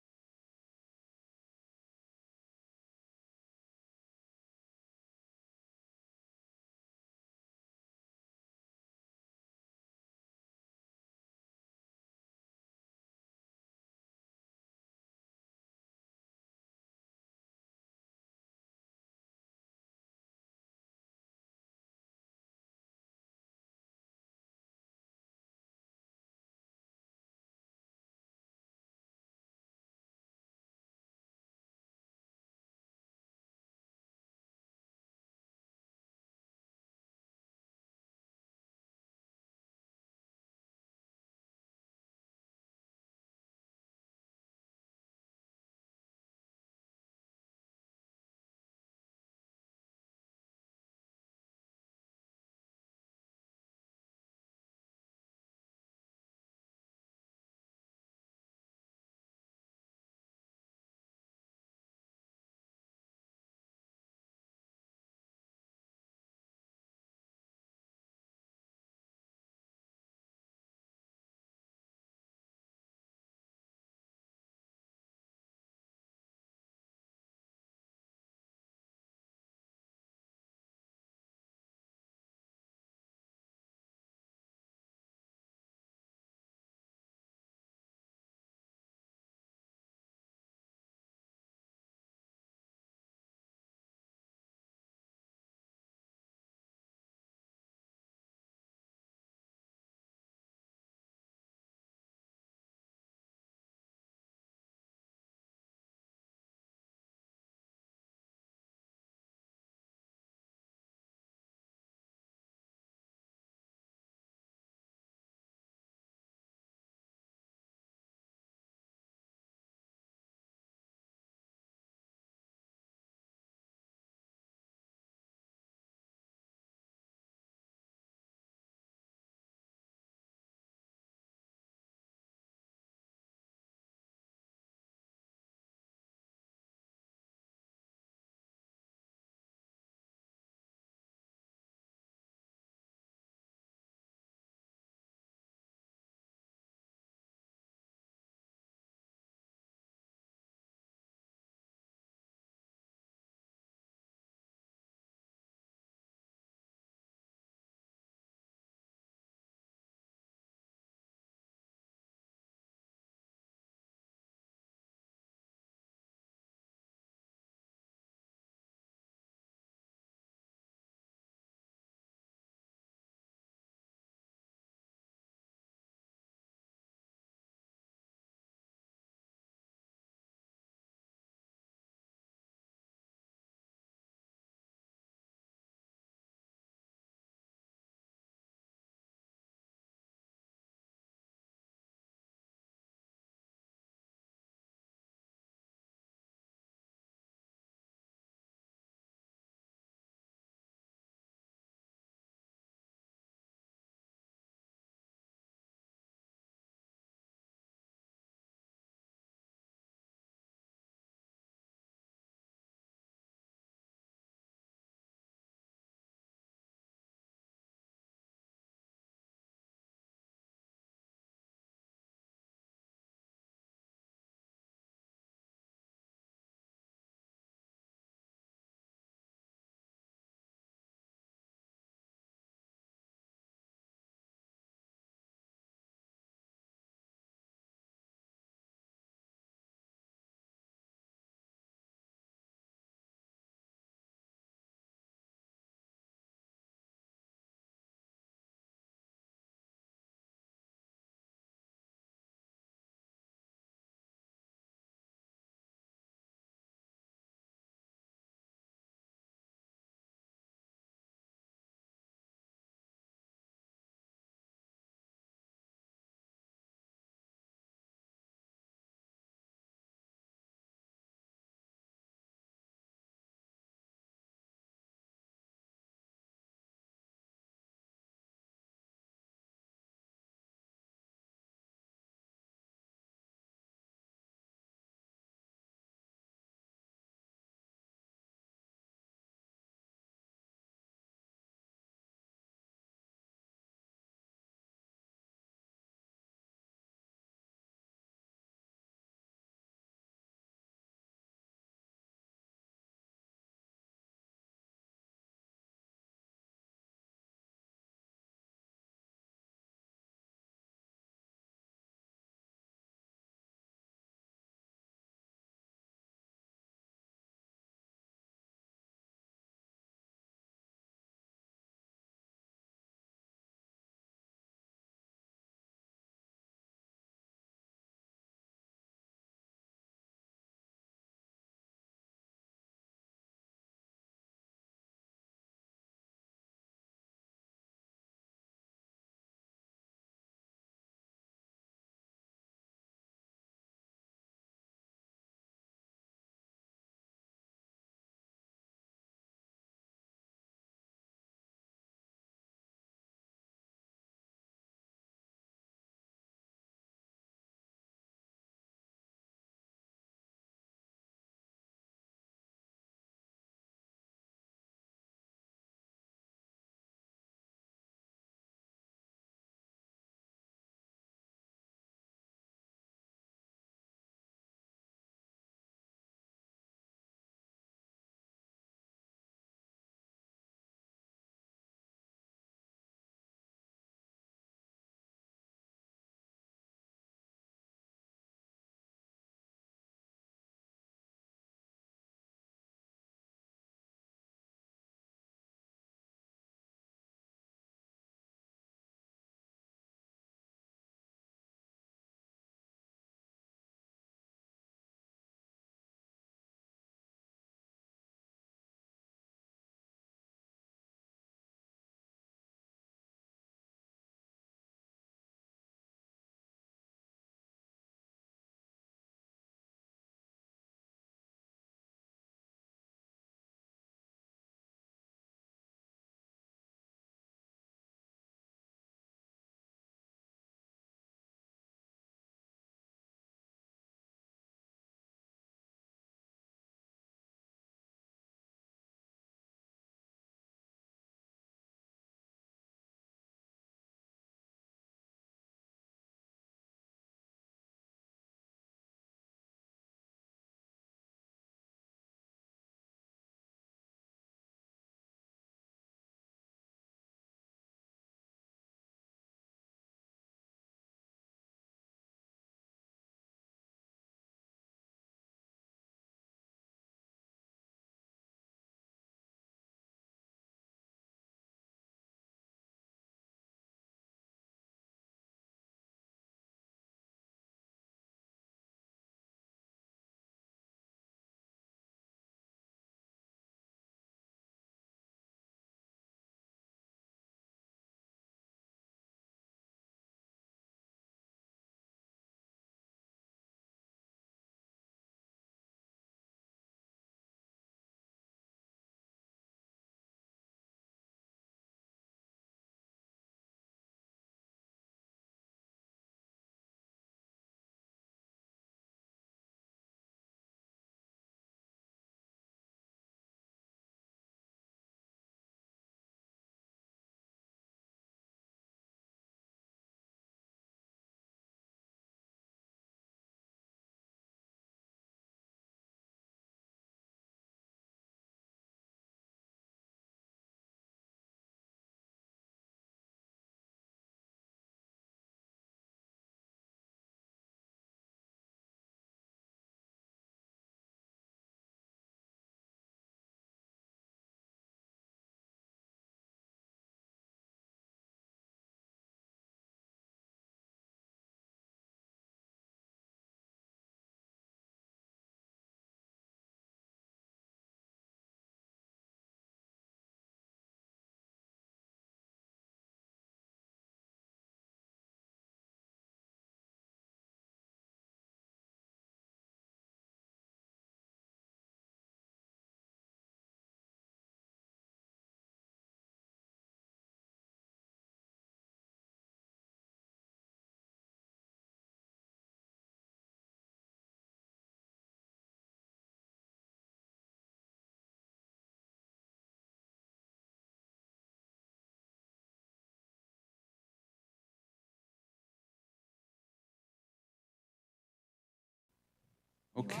Okay.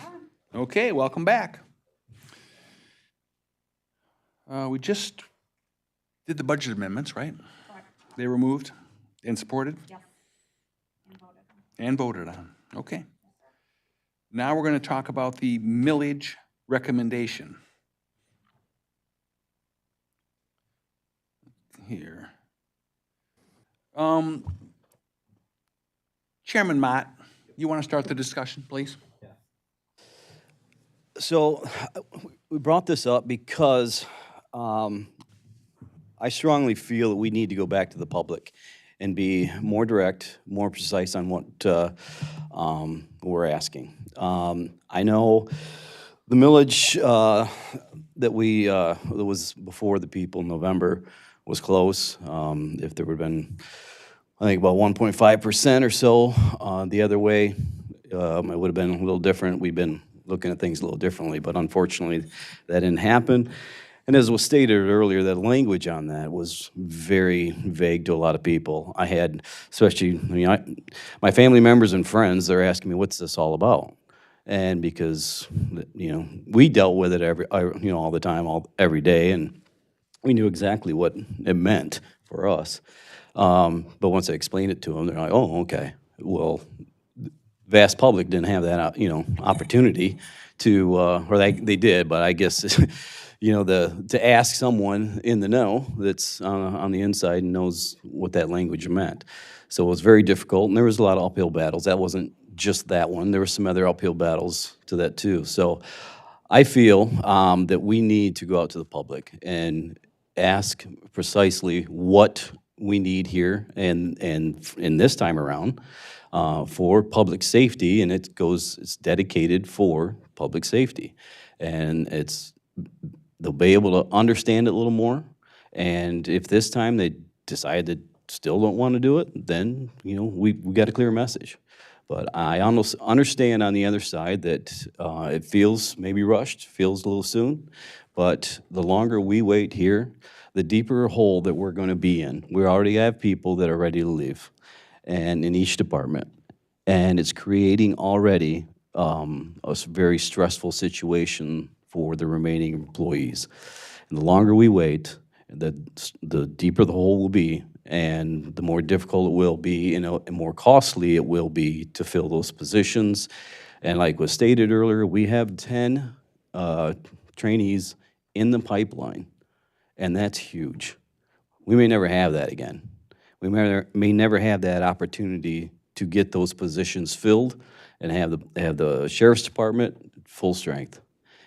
Okay, welcome back. We just did the budget amendments, right? Correct. They were moved and supported? Yes. And voted on, okay. Now we're gonna talk about the millage recommendation. Here. Chairman Mott, you wanna start the discussion, please? So we brought this up because I strongly feel that we need to go back to the public and be more direct, more precise on what we're asking. I know the millage that was before the people in November was close. If there would have been, I think about 1.5% or so the other way, it would have been a little different. We've been looking at things a little differently, but unfortunately, that didn't happen. And as was stated earlier, that language on that was very vague to a lot of people. I had, especially, my family members and friends, they're asking me, what's this all about? And because, we dealt with it all the time, every day, and we knew exactly what it meant for us. But once I explained it to them, they're like, oh, okay. Well, vast public didn't have that, opportunity to, or they did, but I guess, to ask someone in the know that's on the inside and knows what that language meant. So it was very difficult, and there was a lot of uphill battles. That wasn't just that one. There were some other uphill battles to that too. So I feel that we need to go out to the public and ask precisely what we need here and in this time around for public safety, and it's dedicated for public safety. And they'll be able to understand it a little more. And if this time they decide that still don't want to do it, then, we got a clear message. But I almost understand on the other side that it feels maybe rushed, feels a little soon. But the longer we wait here, the deeper hole that we're going to be in. We already have people that are ready to leave, and in each department. And it's creating already a very stressful situation for the remaining employees. And the longer we wait, the deeper the hole will be, and the more difficult it will be, and more costly it will be to fill those positions. And like was stated earlier, we have 10 trainees in the pipeline, and that's huge. We may never have that again. We may never have that opportunity to get those positions filled and have the sheriff's department full strength.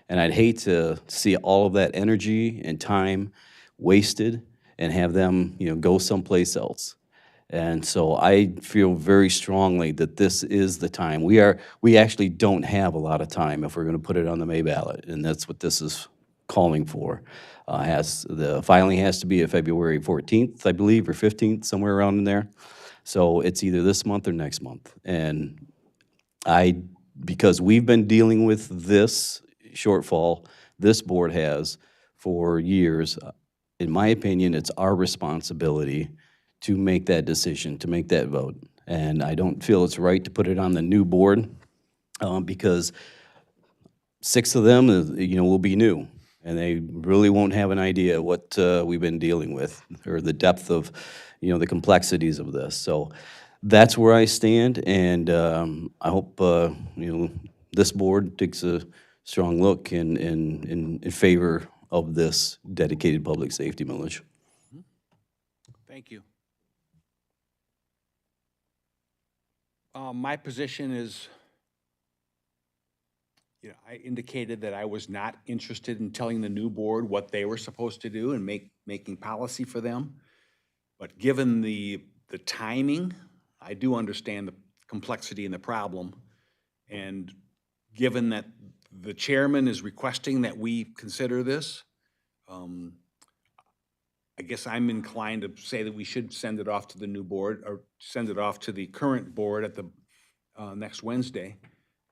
And I'd hate to see all of that energy and time wasted and have them, go someplace else. And so I feel very strongly that this is the time. We actually don't have a lot of time if we're going to put it on the May ballot, and that's what this is calling for. The filing has to be February 14th, I believe, or 15th, somewhere around in there. So it's either this month or next month. And because we've been dealing with this shortfall, this board has for years, in my opinion, it's our responsibility to make that decision, to make that vote. And I don't feel it's right to put it on the new board because 6 of them, will be new. And they really won't have an idea what we've been dealing with or the depth of, the complexities of this. So that's where I stand, and I hope, this board takes a strong look in favor of this dedicated public safety millage. Thank you. My position is, I indicated that I was not interested in telling the new board what they were supposed to do and making policy for them. But given the timing, I do understand the complexity and the problem. And given that the chairman is requesting that we consider this, I guess I'm inclined to say that we should send it off to the new board, or send it off to the current board at the next Wednesday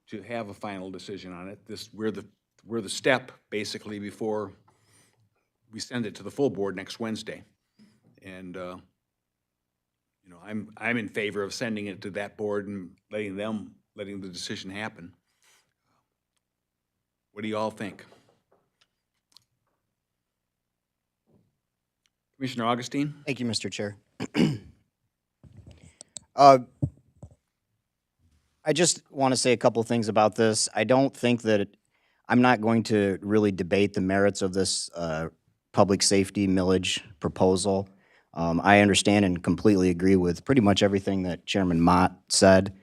to have a final decision on it. We're the step, basically, before we send it to the full board next Wednesday. And, I'm in favor of sending it to that board and letting the decision happen. What do you all think? Commissioner Augustine? Thank you, Mr. Chair. I just want to say a couple things about this. I don't think that, I'm not going to really debate the merits of this public safety millage proposal. I understand and completely agree with pretty much everything that Chairman Mott said.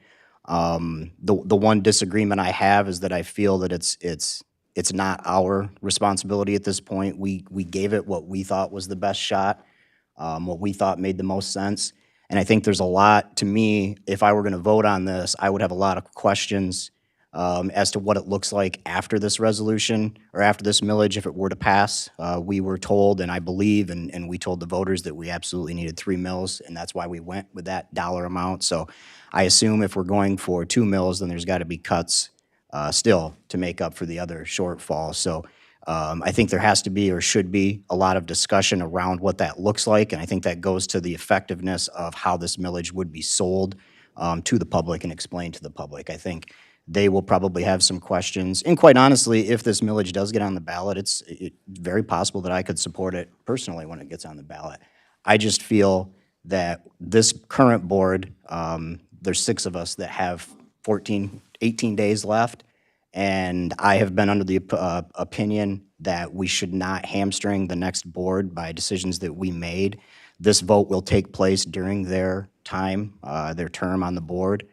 The one disagreement I have is that I feel that it's not our responsibility at this point. We gave it what we thought was the best shot, what we thought made the most sense. And I think there's a lot, to me, if I were going to vote on this, I would have a lot of questions as to what it looks like after this resolution or after this millage if it were to pass. We were told, and I believe, and we told the voters that we absolutely needed 3 mills, and that's why we went with that dollar amount. So I assume if we're going for 2 mills, then there's got to be cuts still to make up for the other shortfall. So I think there has to be or should be a lot of discussion around what that looks like, and I think that goes to the effectiveness of how this millage would be sold to the public and explained to the public. I think they will probably have some questions, and quite honestly, if this millage does get on the ballot, it's very possible that I could support it personally when it gets on the ballot. I just feel that this current board, there's 6 of us that have 18 days left, and I have been under the opinion that we should not hamstring the next board by decisions that we made. This vote will take place during their time, their term on the board.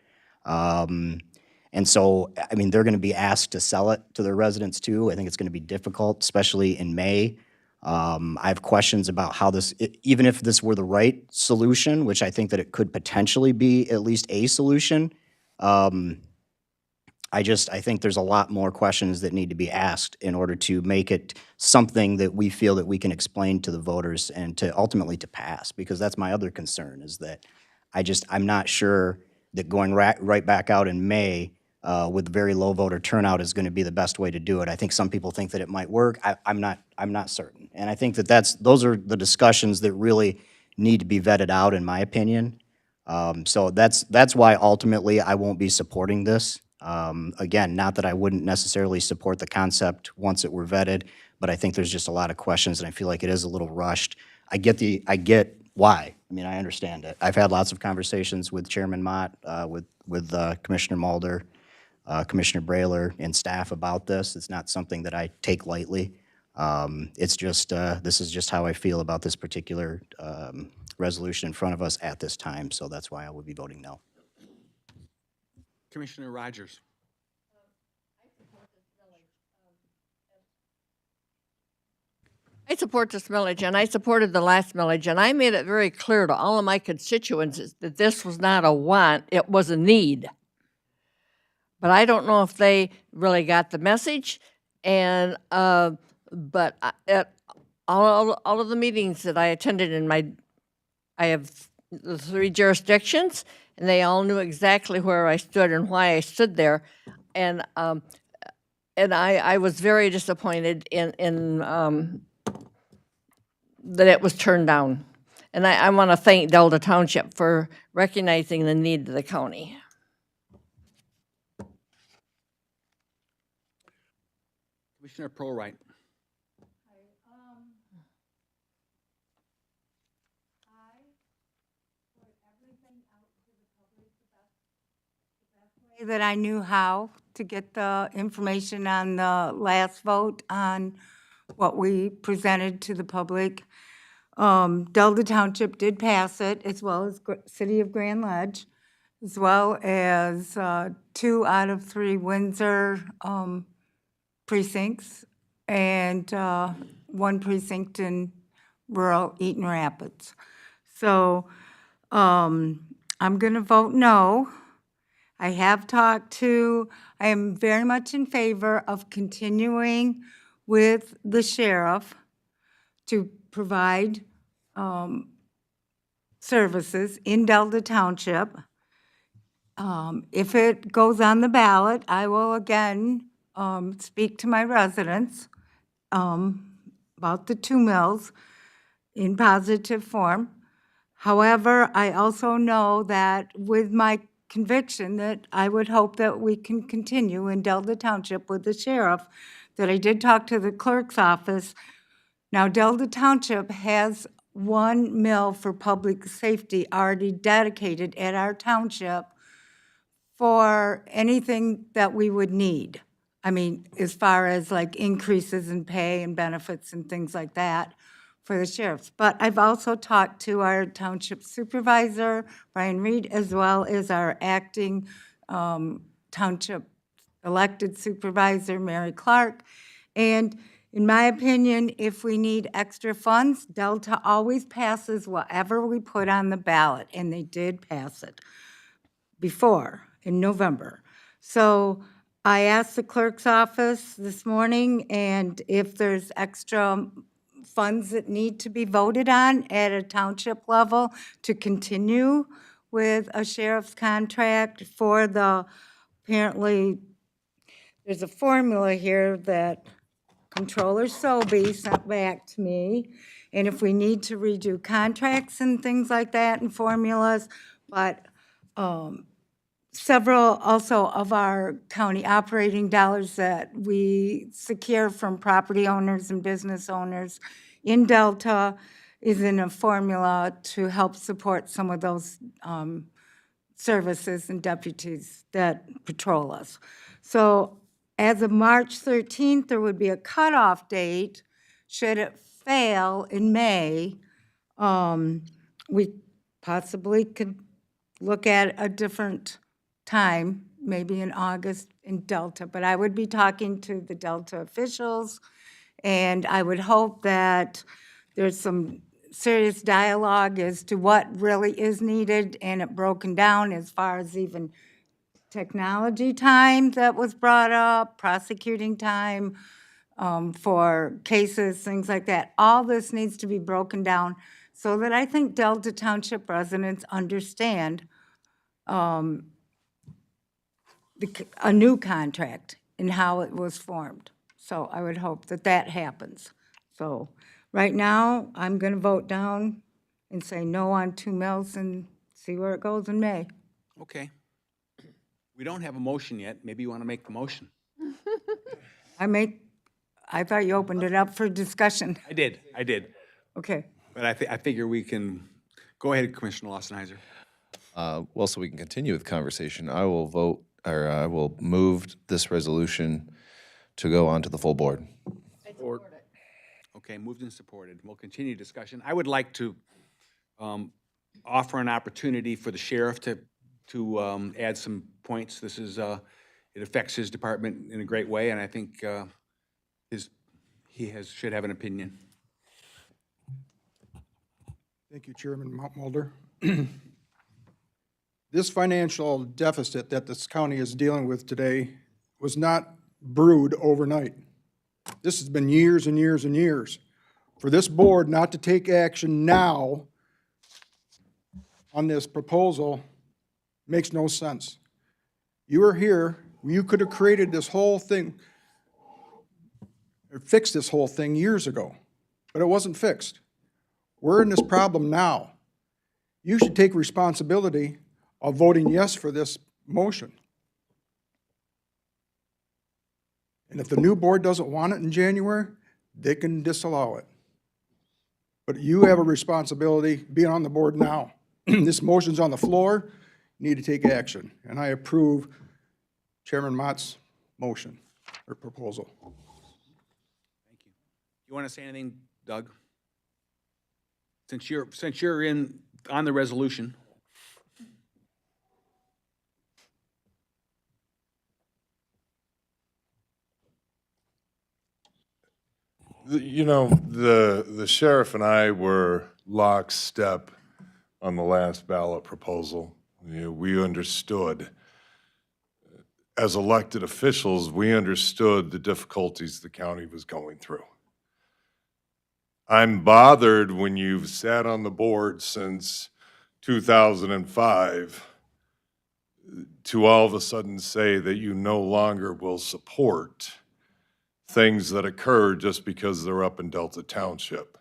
And so, I mean, they're going to be asked to sell it to their residents too. I think it's going to be difficult, especially in May. I have questions about how this, even if this were the right solution, which I think that it could potentially be at least a solution, I think there's a lot more questions that need to be asked in order to make it something that we feel that we can explain to the voters and to ultimately to pass, because that's my other concern, is that I'm not sure that going right back out in May with very low voter turnout is going to be the best way to do it. I think some people think that it might work. I'm not certain. And I think that those are the discussions that really need to be vetted out, in my opinion. So that's why ultimately I won't be supporting this. Again, not that I wouldn't necessarily support the concept once it were vetted, but I think there's just a lot of questions, and I feel like it is a little rushed. I get why. I mean, I understand it. I've had lots of conversations with Chairman Mott, with Commissioner Mulder, Commissioner Brailer, and staff about this. It's not something that I take lightly. It's just, this is just how I feel about this particular resolution in front of us at this time, so that's why I will be voting no. Commissioner Rogers? I support this millage, and I supported the last millage, and I made it very clear to all of my constituents that this was not a want, it was a need. But I don't know if they really got the message, and, but at all of the meetings that I attended I have the 3 jurisdictions, and they all knew exactly where I stood and why I stood there. And I was very disappointed in that it was turned down. And I want to thank Delta Township for recognizing the need of the county. Commissioner Prolwright? That I knew how to get the information on the last vote on what we presented to the public. Delta Township did pass it, as well as City of Grand Ledge, as well as 2 out of 3 Windsor precincts, and 1 precinct in rural Eaton Rapids. So I'm going to vote no. I am very much in favor of continuing with the sheriff to provide services in Delta Township. If it goes on the ballot, I will again speak to my residents about the 2 mills in positive form. However, I also know that with my conviction that I would hope that we can continue in Delta Township with the sheriff, that I did talk to the clerk's office. Now, Delta Township has 1 mil for public safety already dedicated at our township for anything that we would need. I mean, as far as like increases in pay and benefits and things like that for the sheriffs. But I've also talked to our township supervisor, Brian Reed, as well as our acting township elected supervisor, Mary Clark. And in my opinion, if we need extra funds, Delta always passes whatever we put on the ballot, and they did pass it before, in November. So I asked the clerk's office this morning, and if there's extra funds that need to be voted on at a township level to continue with a sheriff's contract for the, apparently, there's a formula here that Controller Sobey sent back to me, and if we need to redo contracts and things like that and formulas, but several also of our county operating dollars that we secure from property owners and business owners in Delta is in a formula to help support some of those services and deputies that patrol us. So as of March 13th, there would be a cutoff date. Should it fail in May, we possibly could look at a different time, maybe in August in Delta. But I would be talking to the Delta officials, and I would hope that there's some serious dialogue as to what really is needed, and it broken down as far as even technology time that was brought up, prosecuting time for cases, things like that. All this needs to be broken down so that I think Delta Township residents understand a new contract and how it was formed. So I would hope that that happens. So right now, I'm going to vote down and say no on 2 mills and see where it goes in May. Okay. We don't have a motion yet. Maybe you want to make the motion. I thought you opened it up for discussion. I did. Okay. But I figure we can, go ahead, Commissioner Lawson-Heiser. Well, so we can continue with conversation. I will vote, or I will move this resolution to go on to the full board. Okay, moved and supported. We'll continue discussion. I would like to offer an opportunity for the sheriff to add some points. This is, it affects his department in a great way, and I think he should have an opinion. Thank you, Chairman Mulder. This financial deficit that this county is dealing with today was not brewed overnight. This has been years and years and years. For this board not to take action now on this proposal makes no sense. You are here, you could have created this whole thing, or fixed this whole thing years ago, but it wasn't fixed. We're in this problem now. You should take responsibility of voting yes for this motion. And if the new board doesn't want it in January, they can disallow it. But you have a responsibility being on the board now. This motion's on the floor, you need to take action. And I approve Chairman Mott's motion or proposal. Thank you. You want to say anything, Doug? Since you're on the resolution. You know, the sheriff and I were lockstep on the last ballot proposal. You know, we understood, as elected officials, we understood the difficulties the county was going through. I'm bothered when you've sat on the board since 2005 to all of a sudden say that you no longer will support things that occur just because they're up in Delta Township.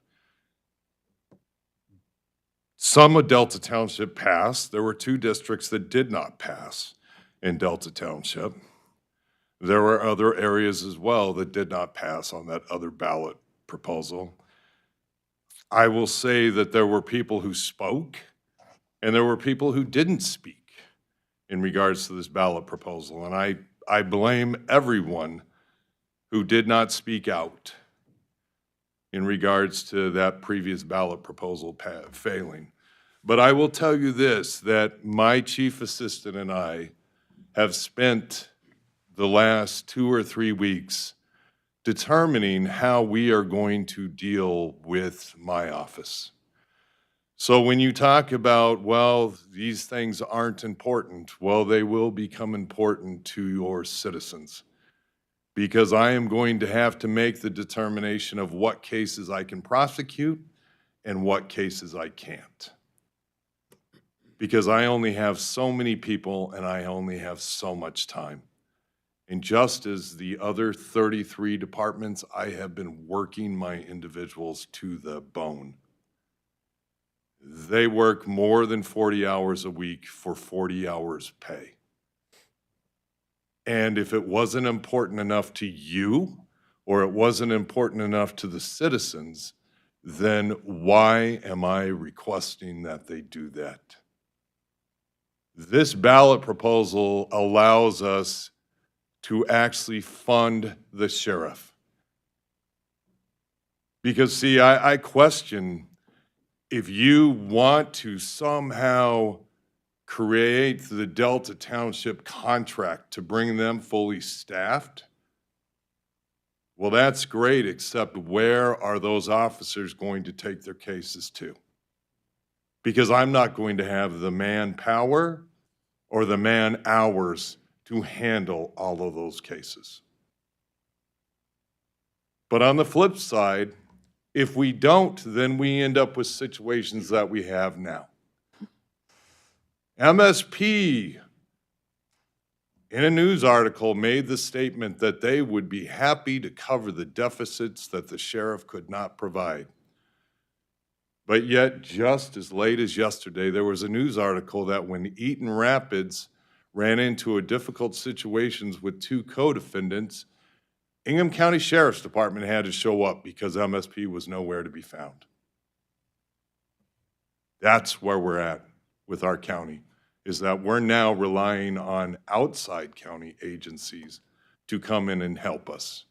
Some of Delta Township passed. There were 2 districts that did not pass in Delta Township. There were other areas as well that did not pass on that other ballot proposal. I will say that there were people who spoke, and there were people who didn't speak in regards to this ballot proposal. And I blame everyone who did not speak out in regards to that previous ballot proposal failing. But I will tell you this, that my chief assistant and I have spent the last 2 or 3 weeks determining how we are going to deal with my office. So when you talk about, well, these things aren't important, well, they will become important to your citizens, because I am going to have to make the determination of what cases I can prosecute and what cases I can't. Because I only have so many people and I only have so much time. And just as the other 33 departments, I have been working my individuals to the bone. They work more than 40 hours a week for 40 hours pay. And if it wasn't important enough to you, or it wasn't important enough to the citizens, then why am I requesting that they do that? This ballot proposal allows us to actually fund the sheriff. Because see, I question if you want to somehow create the Delta Township contract to bring them fully staffed, well, that's great, except where are those officers going to take their cases to? Because I'm not going to have the manpower or the man hours to handle all of those cases. But on the flip side, if we don't, then we end up with situations that we have now. MSP, in a news article, made the statement that they would be happy to cover the deficits that the sheriff could not provide. But yet, just as late as yesterday, there was a news article that when Eaton Rapids ran into a difficult situations with 2 co-defendants, Ingham County Sheriff's Department had to show up because MSP was nowhere to be found. That's where we're at with our county, is that we're now relying on outside county agencies to come in and help us.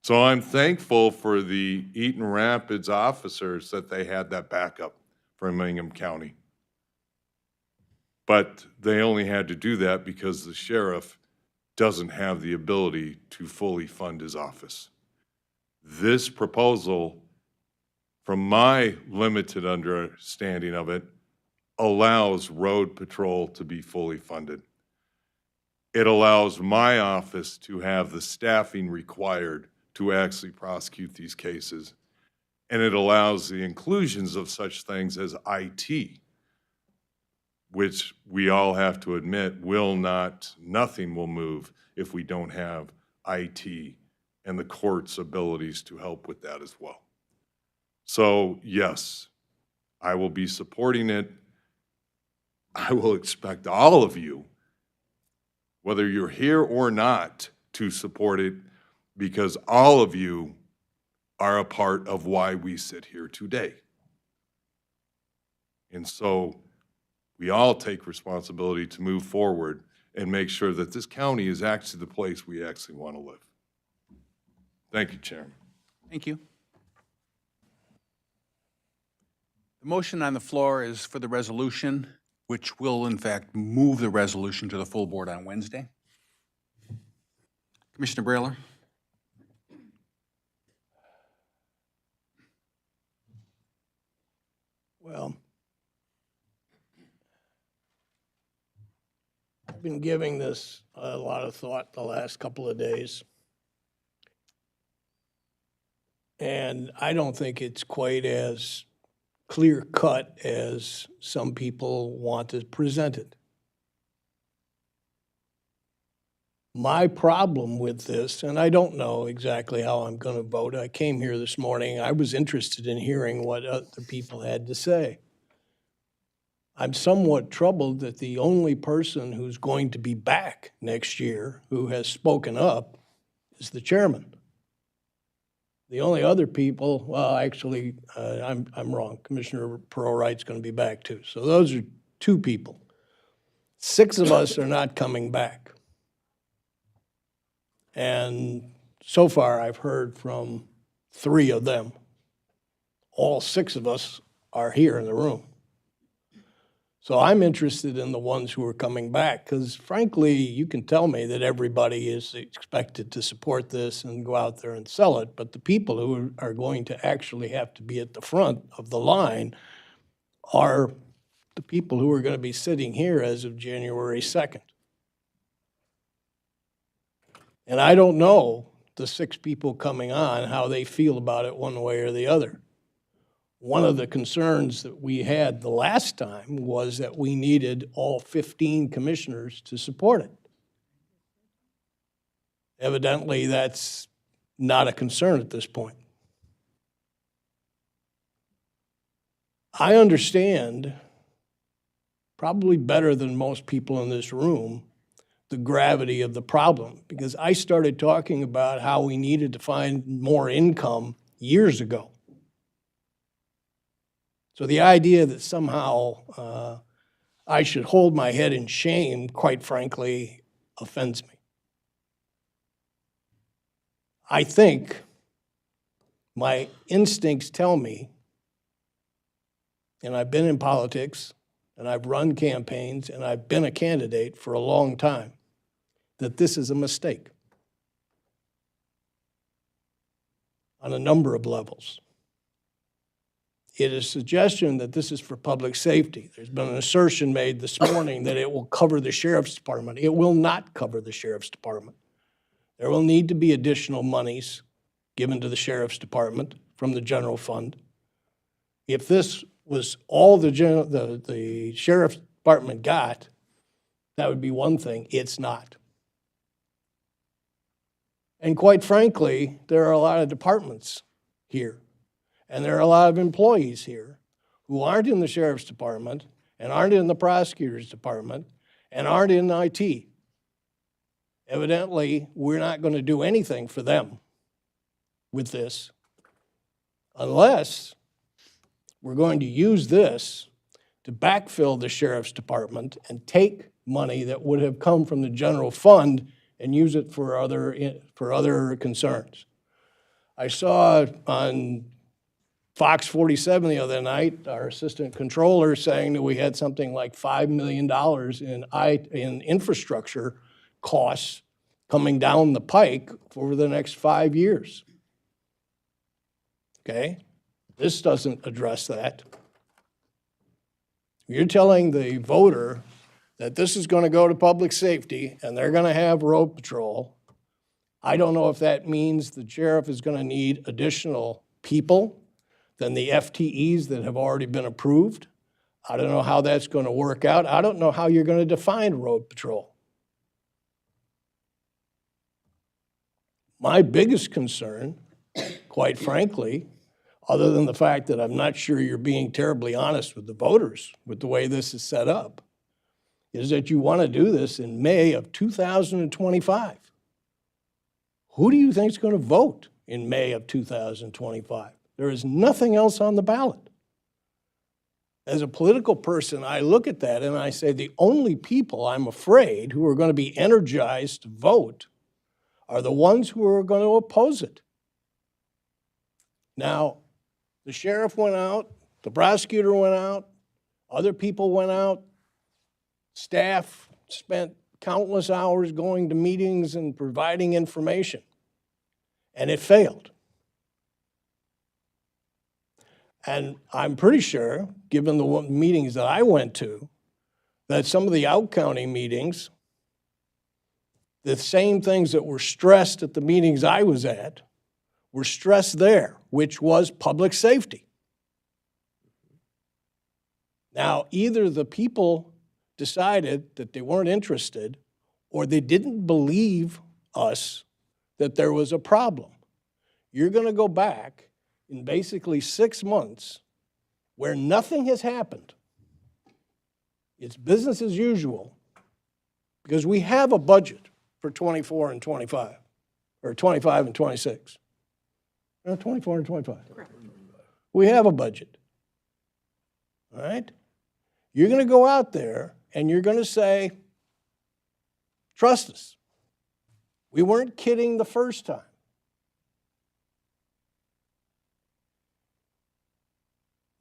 So I'm thankful for the Eaton Rapids officers that they had that backup from Ingham County. But they only had to do that because the sheriff doesn't have the ability to fully fund his office. This proposal, from my limited understanding of it, allows road patrol to be fully funded. It allows my office to have the staffing required to actually prosecute these cases. And it allows the inclusions of such things as IT, which we all have to admit nothing will move if we don't have IT and the court's abilities to help with that as well. So yes, I will be supporting it. I will expect all of you, whether you're here or not, to support it, because all of you are a part of why we sit here today. And so we all take responsibility to move forward and make sure that this county is actually the place we actually want to live. Thank you, Chairman. Thank you. The motion on the floor is for the resolution, which will in fact move the resolution to the full board on Wednesday. Commissioner Brailer? Well, I've been giving this a lot of thought the last couple of days. And I don't think it's quite as clear cut as some people want to present it. My problem with this, and I don't know exactly how I'm going to vote. I came here this morning. I was interested in hearing what other people had to say. I'm somewhat troubled that the only person who's going to be back next year who has spoken up is the chairman. The only other people, well, actually, I'm wrong. Commissioner Pearl-Wright's going to be back too. So those are 2 people. 6 of us are not coming back. And so far, I've heard from 3 of them. All 6 of us are here in the room. So I'm interested in the ones who are coming back, because frankly, you can tell me that everybody is expected to support this and go out there and sell it, but the people who are going to actually have to be at the front of the line are the people who are going to be sitting here as of January 2nd. And I don't know the 6 people coming on, how they feel about it one way or the other. One of the concerns that we had the last time was that we needed all 15 commissioners to support it. Evidently, that's not a concern at this point. I understand, probably better than most people in this room, the gravity of the problem, because I started talking about how we needed to find more income years ago. So the idea that somehow I should hold my head in shame, quite frankly, offends me. I think my instincts tell me, and I've been in politics, and I've run campaigns, and I've been a candidate for a long time, that this is a mistake on a number of levels. It is a suggestion that this is for public safety. There's been an assertion made this morning that it will cover the sheriff's department. It will not cover the sheriff's department. There will need to be additional monies given to the sheriff's department from the general fund. If this was all the sheriff's department got, that would be one thing. It's not. And quite frankly, there are a lot of departments here. And there are a lot of employees here who aren't in the sheriff's department and aren't in the prosecutor's department and aren't in IT. Evidently, we're not going to do anything for them with this unless we're going to use this to backfill the sheriff's department and take money that would have come from the general fund and use it for other concerns. I saw on Fox 47 the other night, our assistant controller saying that we had something like $5 million in infrastructure costs coming down the pike over the next 5 years. Okay? This doesn't address that. You're telling the voter that this is going to go to public safety and they're going to have road patrol. I don't know if that means the sheriff is going to need additional people than the FTEs that have already been approved. I don't know how that's going to work out. I don't know how you're going to define road patrol. My biggest concern, quite frankly, other than the fact that I'm not sure you're being terribly honest with the voters with the way this is set up, is that you want to do this in May of 2025. Who do you think is going to vote in May of 2025? There is nothing else on the ballot. As a political person, I look at that and I say the only people I'm afraid who are going to be energized to vote are the ones who are going to oppose it. Now, the sheriff went out, the prosecutor went out, other people went out, staff spent countless hours going to meetings and providing information, and it failed. And I'm pretty sure, given the meetings that I went to, that some of the out-county meetings, the same things that were stressed at the meetings I was at, were stressed there, which was public safety. Now, either the people decided that they weren't interested, or they didn't believe us that there was a problem. You're going to go back in basically 6 months where nothing has happened. It's business as usual because we have a budget for 24 and 25, or 25 and 26. 24 and 25. We have a budget. All right? You're going to go out there and you're going to say, trust us. We weren't kidding the first time.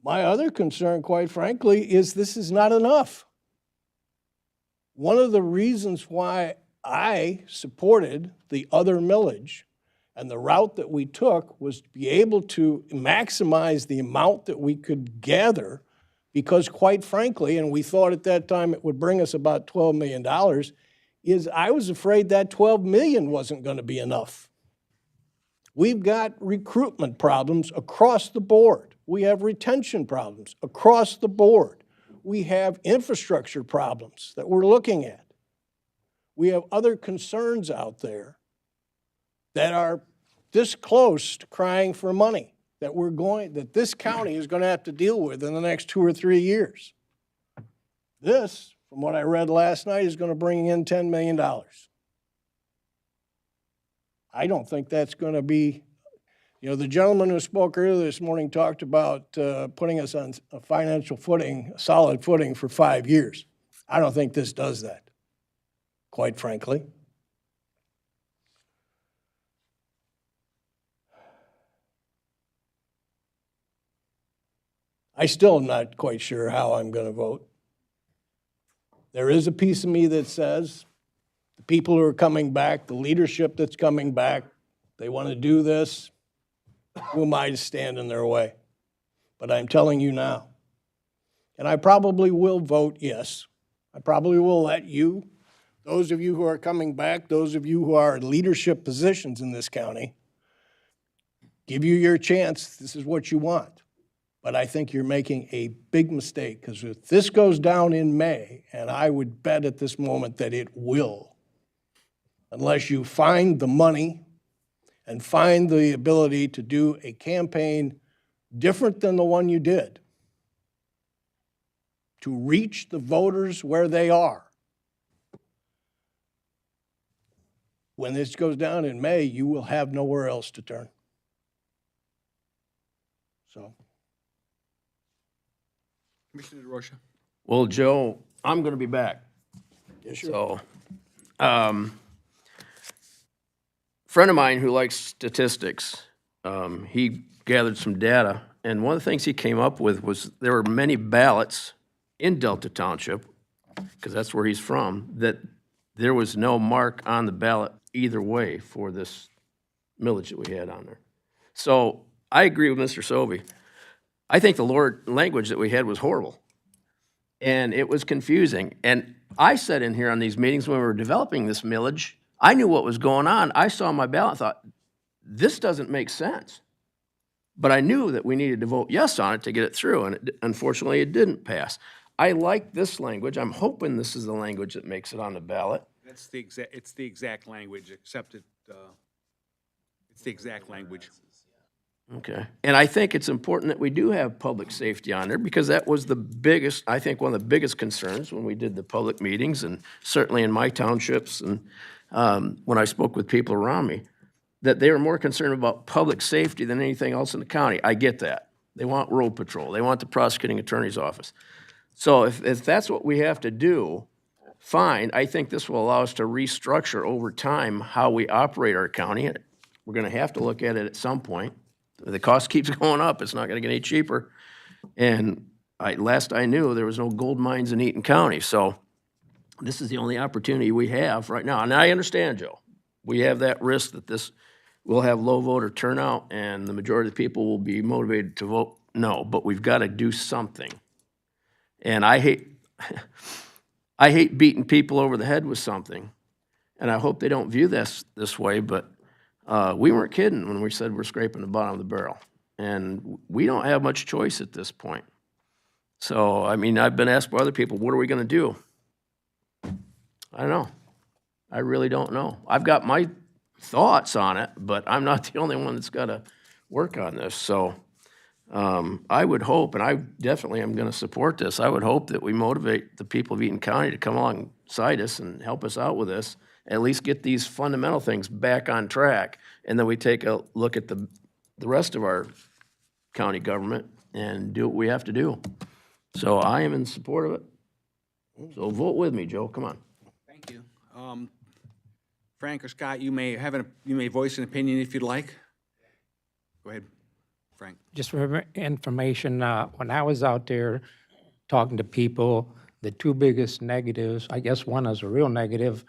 My other concern, quite frankly, is this is not enough. One of the reasons why I supported the other millage and the route that we took was to be able to maximize the amount that we could gather, because quite frankly, and we thought at that time it would bring us about $12 million, is I was afraid that 12 million wasn't going to be enough. We've got recruitment problems across the board. We have retention problems across the board. We have infrastructure problems that we're looking at. We have other concerns out there that are this close to crying for money that this county is going to have to deal with in the next 2 or 3 years. This, from what I read last night, is going to bring in $10 million. I don't think that's going to be, the gentleman who spoke earlier this morning talked about putting us on a financial footing, a solid footing for 5 years. I don't think this does that, quite frankly. I still am not quite sure how I'm going to vote. There is a piece of me that says the people who are coming back, the leadership that's coming back, they want to do this. Who am I to stand in their way? But I'm telling you now, and I probably will vote yes. I probably will let you, those of you who are coming back, those of you who are in leadership positions in this county, give you your chance. This is what you want. But I think you're making a big mistake, because if this goes down in May, and I would bet at this moment that it will, unless you find the money and find the ability to do a campaign different than the one you did, to reach the voters where they are. When this goes down in May, you will have nowhere else to turn. So. Commissioner DeRocha. Well, Joe, I'm going to be back. Yes, sure. So, friend of mine who likes statistics, he gathered some data, and one of the things he came up with was there were many ballots in Delta Township, because that's where he's from, that there was no mark on the ballot either way for this millage that we had on there. So I agree with Mr. Sovey. I think the language that we had was horrible, and it was confusing. And I sat in here on these meetings when we were developing this millage. I knew what was going on. I saw my ballot and thought, this doesn't make sense. But I knew that we needed to vote yes on it to get it through, and unfortunately, it didn't pass. I like this language. I'm hoping this is the language that makes it on the ballot. It's the exact language, except it's the exact language. Okay. And I think it's important that we do have public safety on there, because that was the biggest, I think, one of the biggest concerns when we did the public meetings, and certainly in my townships and when I spoke with people around me, that they were more concerned about public safety than anything else in the county. I get that. They want road patrol. They want the prosecuting attorney's office. So if that's what we have to do, fine. I think this will allow us to restructure over time how we operate our county. We're going to have to look at it at some point. The cost keeps going up. It's not going to get any cheaper. And last I knew, there was no gold mines in Eaton County. So this is the only opportunity we have right now. And I understand, Joe, we have that risk that this will have low voter turnout and the majority of the people will be motivated to vote no. But we've got to do something. And I hate beating people over the head with something. And I hope they don't view this way, but we weren't kidding when we said we're scraping the bottom of the barrel. And we don't have much choice at this point. So, I mean, I've been asked by other people, what are we going to do? I don't know. I really don't know. I've got my thoughts on it, but I'm not the only one that's got to work on this. So I would hope, and I definitely am gonna support this, I would hope that we motivate the people of Eaton County to come alongside us and help us out with this, at least get these fundamental things back on track, and then we take a look at the rest of our county government and do what we have to do. So I am in support of it. So vote with me, Joe, come on. Thank you. Frank or Scott, you may you may voice an opinion if you'd like. Go ahead, Frank. Just for information, when I was out there talking to people, the two biggest negatives, I guess one is a real negative,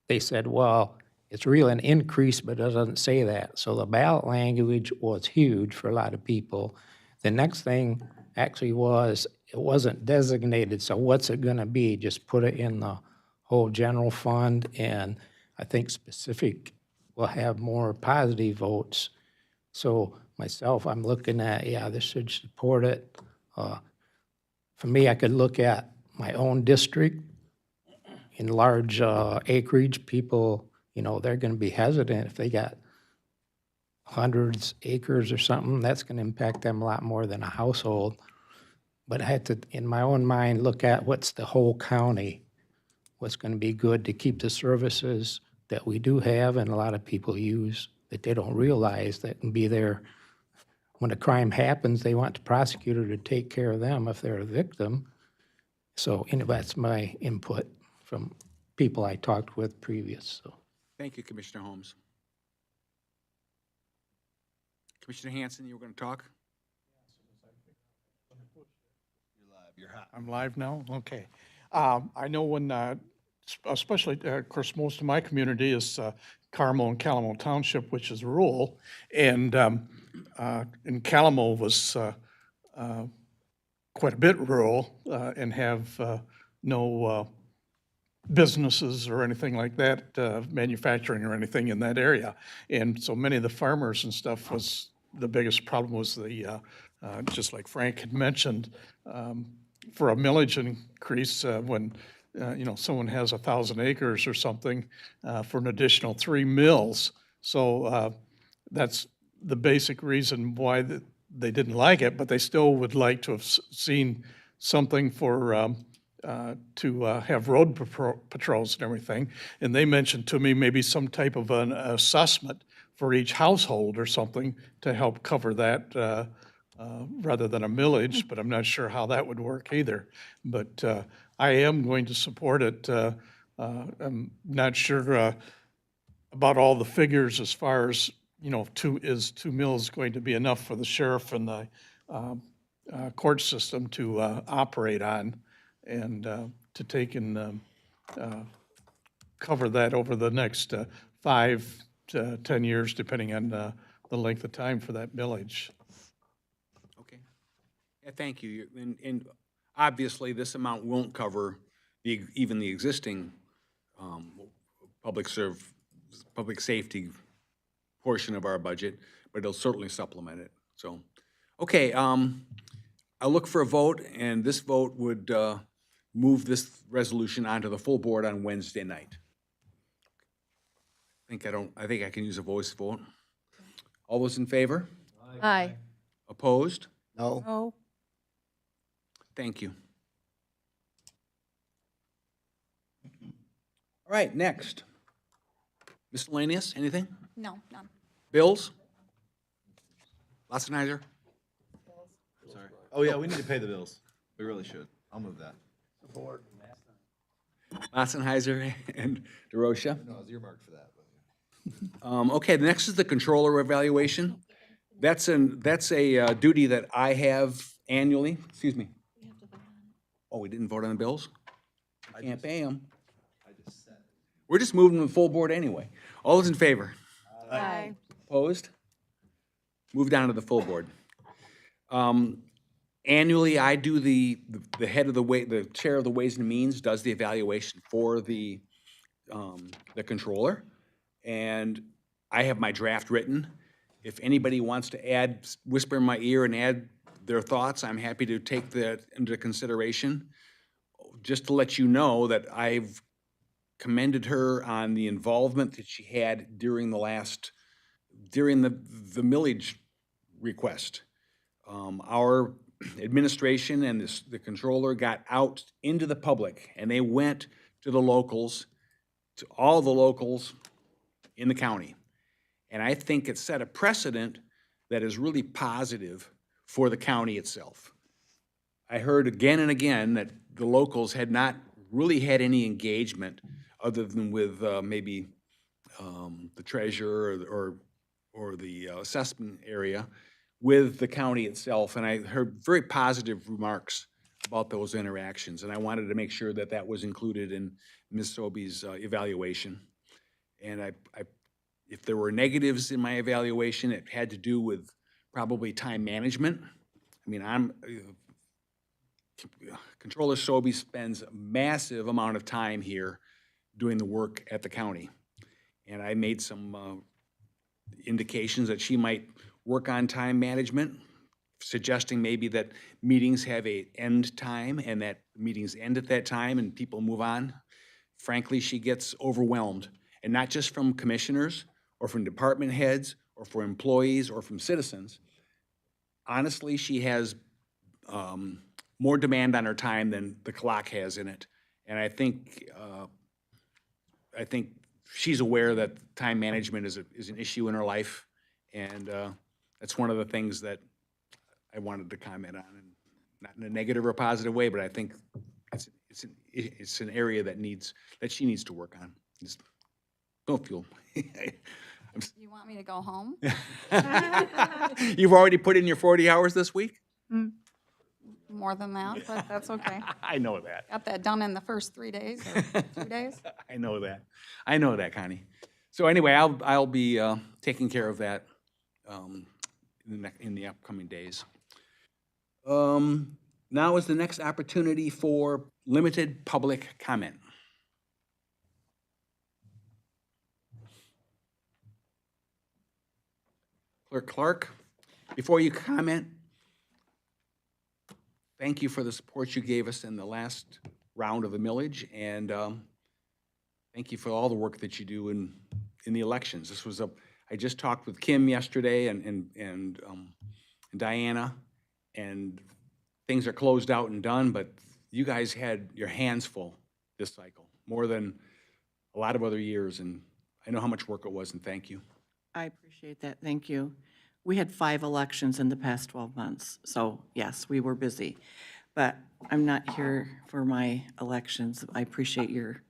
they said, well, it's really an increase, but it doesn't say that. So the ballot language was huge for a lot of people. The next thing actually was, it wasn't designated, so what's it gonna be? Just put it in the whole general fund, and I think specific will have more positive votes. So myself, I'm looking at, yeah, this should support it. For me, I could look at my own district. In large acreage, people, you know, they're gonna be hesitant if they got hundreds acres or something. That's gonna impact them a lot more than a household. But I had to, in my own mind, look at what's the whole county, what's gonna be good to keep the services that we do have and a lot of people use that they don't realize that can be there. When a crime happens, they want the prosecutor to take care of them if they're a victim. So, you know, that's my input from people I talked with previous, so. Thank you, Commissioner Holmes. Commissioner Hanson, you were going to talk? I'm live now? Okay. I know when, especially, of course, most of my community is Carmel and Calamo Township, which is rural, and Calamo was quite a bit rural and have no businesses or anything like that, manufacturing or anything in that area. And so many of the farmers and stuff was, the biggest problem was the, just like Frank had mentioned, for a millage increase, when, you know, someone has 1,000 acres or something, for an additional 3 mills. So that's the basic reason why they didn't like it, but they still would like to have seen something for, to have road patrols and everything. And they mentioned to me maybe some type of an assessment for each household or something to help cover that, rather than a millage, but I'm not sure how that would work either. But I am going to support it. I'm not sure about all the figures as far as, you know, is 2 mills going to be enough for the sheriff and the court system to operate on and to take and cover that over the next 5 to 10 years, depending on the length of time for that millage. Okay. Yeah, thank you. And obviously, this amount won't cover even the existing public safety portion of our budget, but it'll certainly supplement it. So, okay, I'll look for a vote, and this vote would move this resolution onto the full board on Wednesday night. I think I can use a voice vote. All those in favor? Aye. Opposed? No. No. Thank you. All right, next. Miscellaneous, anything? No, none. Bills? Latzenheiser? Sorry. Oh, yeah, we need to pay the bills. We really should. I'll move that. Support. Latzenheiser and DeRosa? No, I was earmarked for that. Okay, the next is the controller evaluation. That's a duty that I have annually. Excuse me. Oh, we didn't vote on the bills? I can't pay them. We're just moving them to full board anyway. All those in favor? Aye. Opposed? Move down to the full board. Annually, I do the head of the chair of the Ways and Means does the evaluation for the controller. And I have my draft written. If anybody wants to whisper in my ear and add their thoughts, I'm happy to take that into consideration. Just to let you know that I've commended her on the involvement that she had during the millage request. our administration and the controller got out into the public, and they went to the locals, to all the locals in the county. And I think it set a precedent that is really positive for the county itself. I heard again and again that the locals had not really had any engagement other than with maybe the treasurer or the assessment area with the county itself. And I heard very positive remarks about those interactions. And I wanted to make sure that that was included in Ms. Sobey's evaluation. And if there were negatives in my evaluation, it had to do with probably time management. I mean, Controller Sobey spends a massive amount of time here doing the work at the county. And I made some indications that she might work on time management, suggesting maybe that meetings have a end time and that meetings end at that time and people move on. Frankly, she gets overwhelmed, and not just from commissioners or from department heads or from employees or from citizens. Honestly, she has more demand on her time than the clock has in it. And I think she's aware that time management is an issue in her life. And that's one of the things that I wanted to comment on, and not in a negative or positive way, but I think it's an area that she needs to work on. Just don't feel. You want me to go home? You've already put in your 40 hours this week? More than that, but that's okay. I know that. Got that done in the first 3 days or 2 days. I know that. I know that, Connie. So anyway, I'll be taking care of that in the upcoming days. Now is the next opportunity for limited public comment. Clerk Clark, before you comment, thank you for the support you gave us in the last round of the millage, and thank you for all the work that you do in the elections. This was I just talked with Kim yesterday and Diana, and things are closed out and done, but you guys had your hands full this cycle, more than a lot of other years, and I know how much work it was, and thank you. I appreciate that, thank you. We had 5 elections in the past 12 months, so yes, we were busy. But I'm not here for my elections. I appreciate your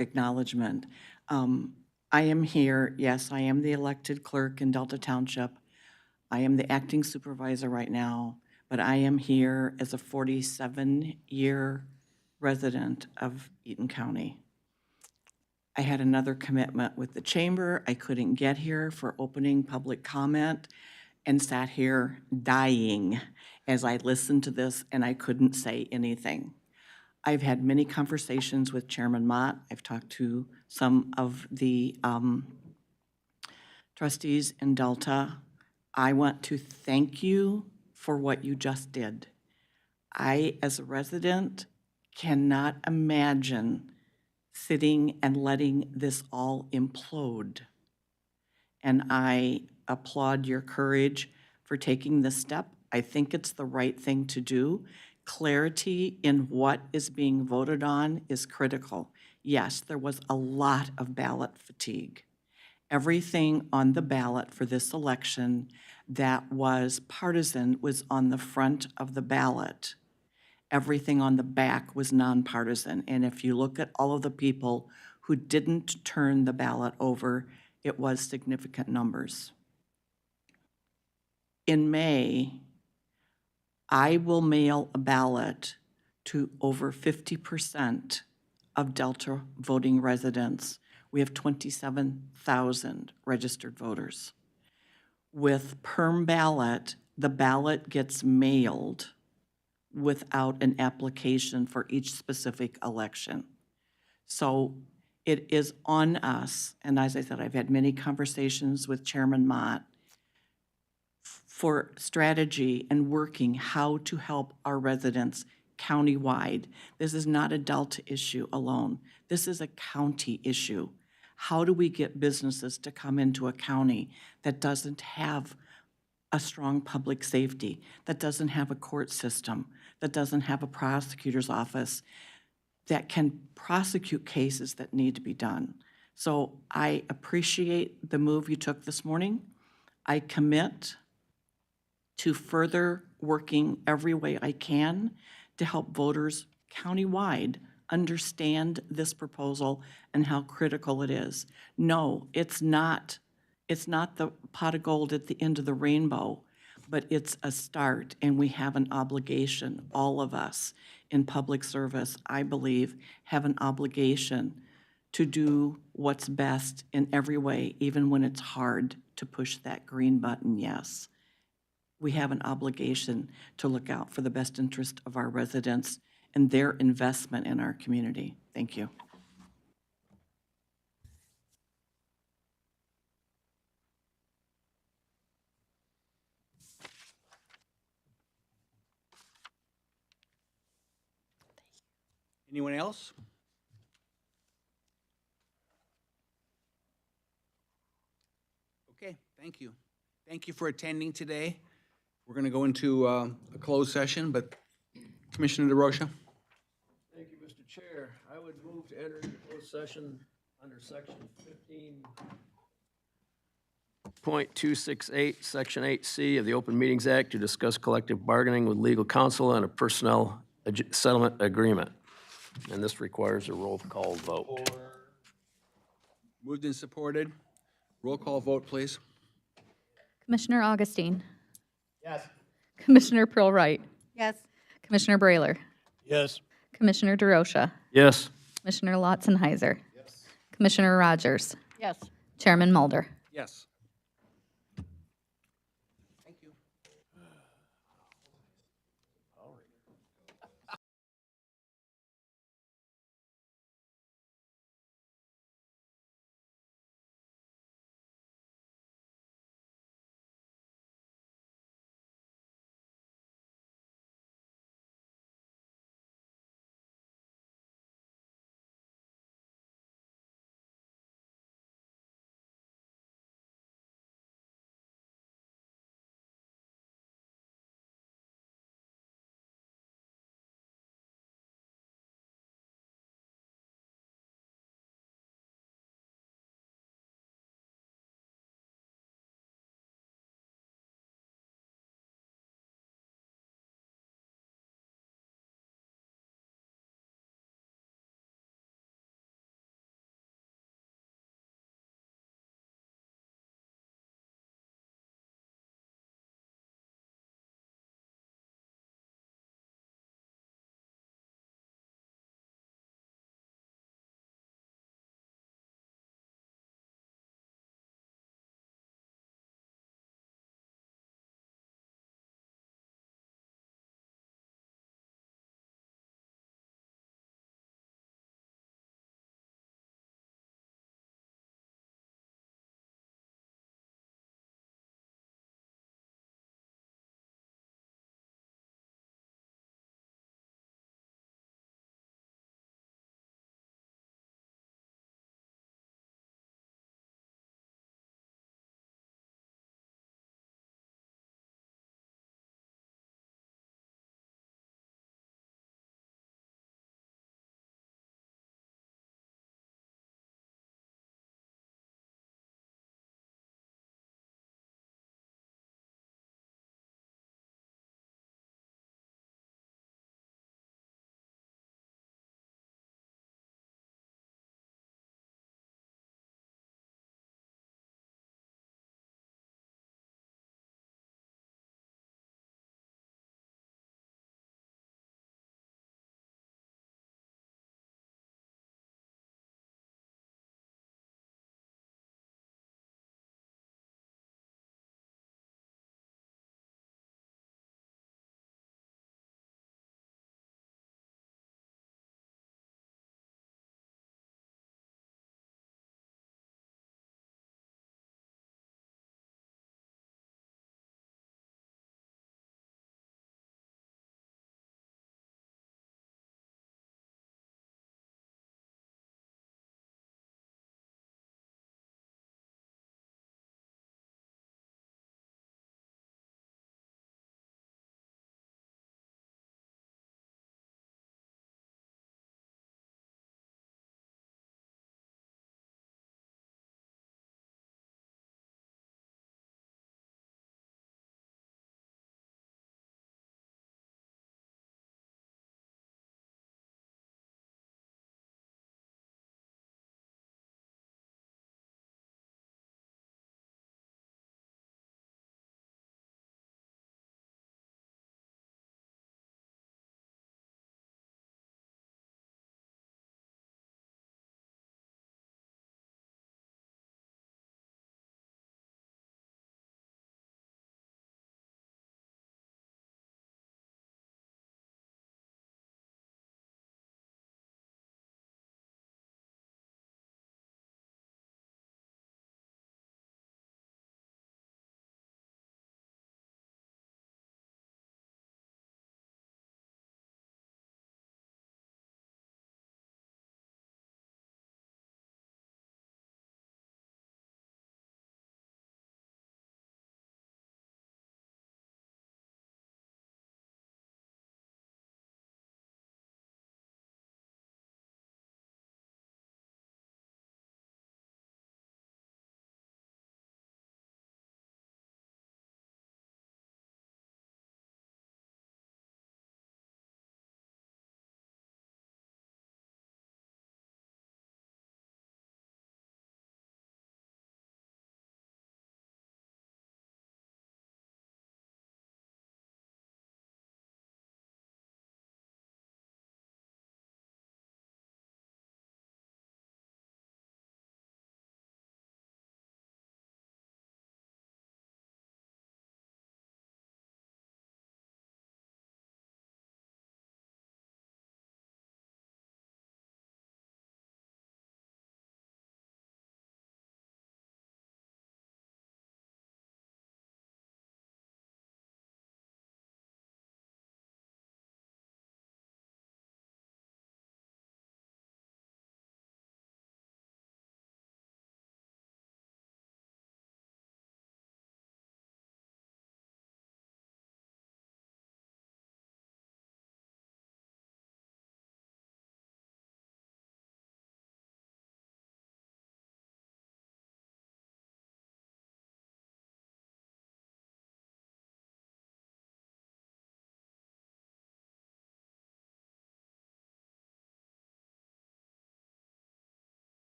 acknowledgement. I am here, yes, I am the elected clerk in Delta Township. I am the acting supervisor right now, but I am here as a 47-year resident of Eaton County. I had another commitment with the chamber. I couldn't get here for opening public comment and sat here dying as I listened to this, and I couldn't say anything. I've had many conversations with Chairman Mott. I've talked to some of the trustees in Delta. I want to thank you for what you just did. I, as a resident, cannot imagine sitting and letting this all implode. And I applaud your courage for taking this step. I think it's the right thing to do. Clarity in what is being voted on is critical. Yes, there was a lot of ballot fatigue. Everything on the ballot for this election that was partisan was on the front of the ballot. Everything on the back was nonpartisan. And if you look at all of the people who didn't turn the ballot over, it was significant numbers. In May, I will mail a ballot to over 50% of Delta voting residents. We have 27,000 registered voters. With perm ballot, the ballot gets mailed without an application for each specific election. So it is on us, and as I said, I've had many conversations with Chairman Mott for strategy and working how to help our residents countywide. This is not a Delta issue alone. This is a county issue. How do we get businesses to come into a county that doesn't have a strong public safety, that doesn't have a court system, that doesn't have a prosecutor's office, that can prosecute cases that need to be done. So I appreciate the move you took this morning. I commit to further working every way I can to help voters countywide understand this proposal and how critical it is. No, it's not the pot of gold at the end of the rainbow, but it's a start, and we have an obligation, all of us in public service, I believe, have an obligation to do what's best in every way, even when it's hard to push that green button, yes. We have an obligation to look out for the best interest of our residents and their investment in our community. Thank you. Anyone else? Okay, thank you. Thank you for attending today. We're going to go into a closed session, but Commissioner DeRosa? Thank you, Mr. Chair. I would move to enter into closed session under section 15.268, section 8C of the Open Meetings Act to discuss collective bargaining with legal counsel and a personnel settlement agreement. And this requires a roll call vote. Moved and supported. Roll call vote, please. Commissioner Augustine. Yes. Commissioner Pearl-Wright. Yes. Commissioner Brayler. Yes. Commissioner DeRosa. Yes. Commissioner Lotzenheiser. Yes. Commissioner Rogers. Yes. Chairman Mulder. Yes.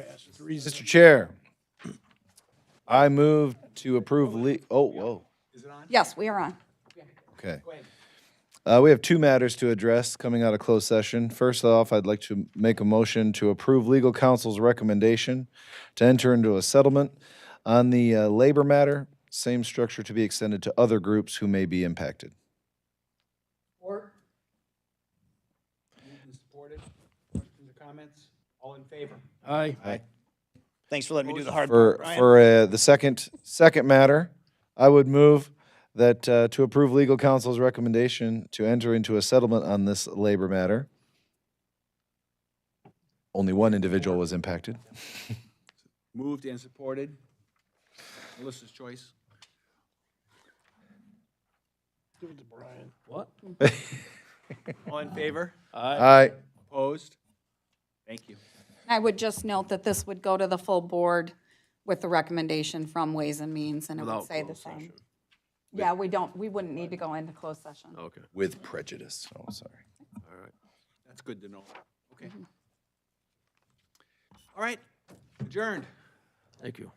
Passes 3-0. Mr. Chair, I move to approve whoa, Yes, we are on. okay. We have two matters to address coming out of closed session. First off, I'd like to make a motion to approve legal counsel's recommendation to enter into a settlement on the labor matter, same structure to be extended to other groups who may be impacted. Support? Moved and supported. Questions or comments? All in favor? Aye. Thanks for letting me do the hard part, Brian. For the second matter, I would move that to approve legal counsel's recommendation to enter into a settlement on this labor matter. Only one individual was impacted. Moved and supported. Melissa's choice. Give it to Brian. What? All in favor? Aye. Opposed? Thank you. I would just note that this would go to the full board with the recommendation from Ways and Means, and it would Without say the closed same. session. Yeah, we wouldn't need to go into closed session. Okay, With prejudice. Oh, sorry. all right. That's good to know. Okay. All right, adjourned. Thank you.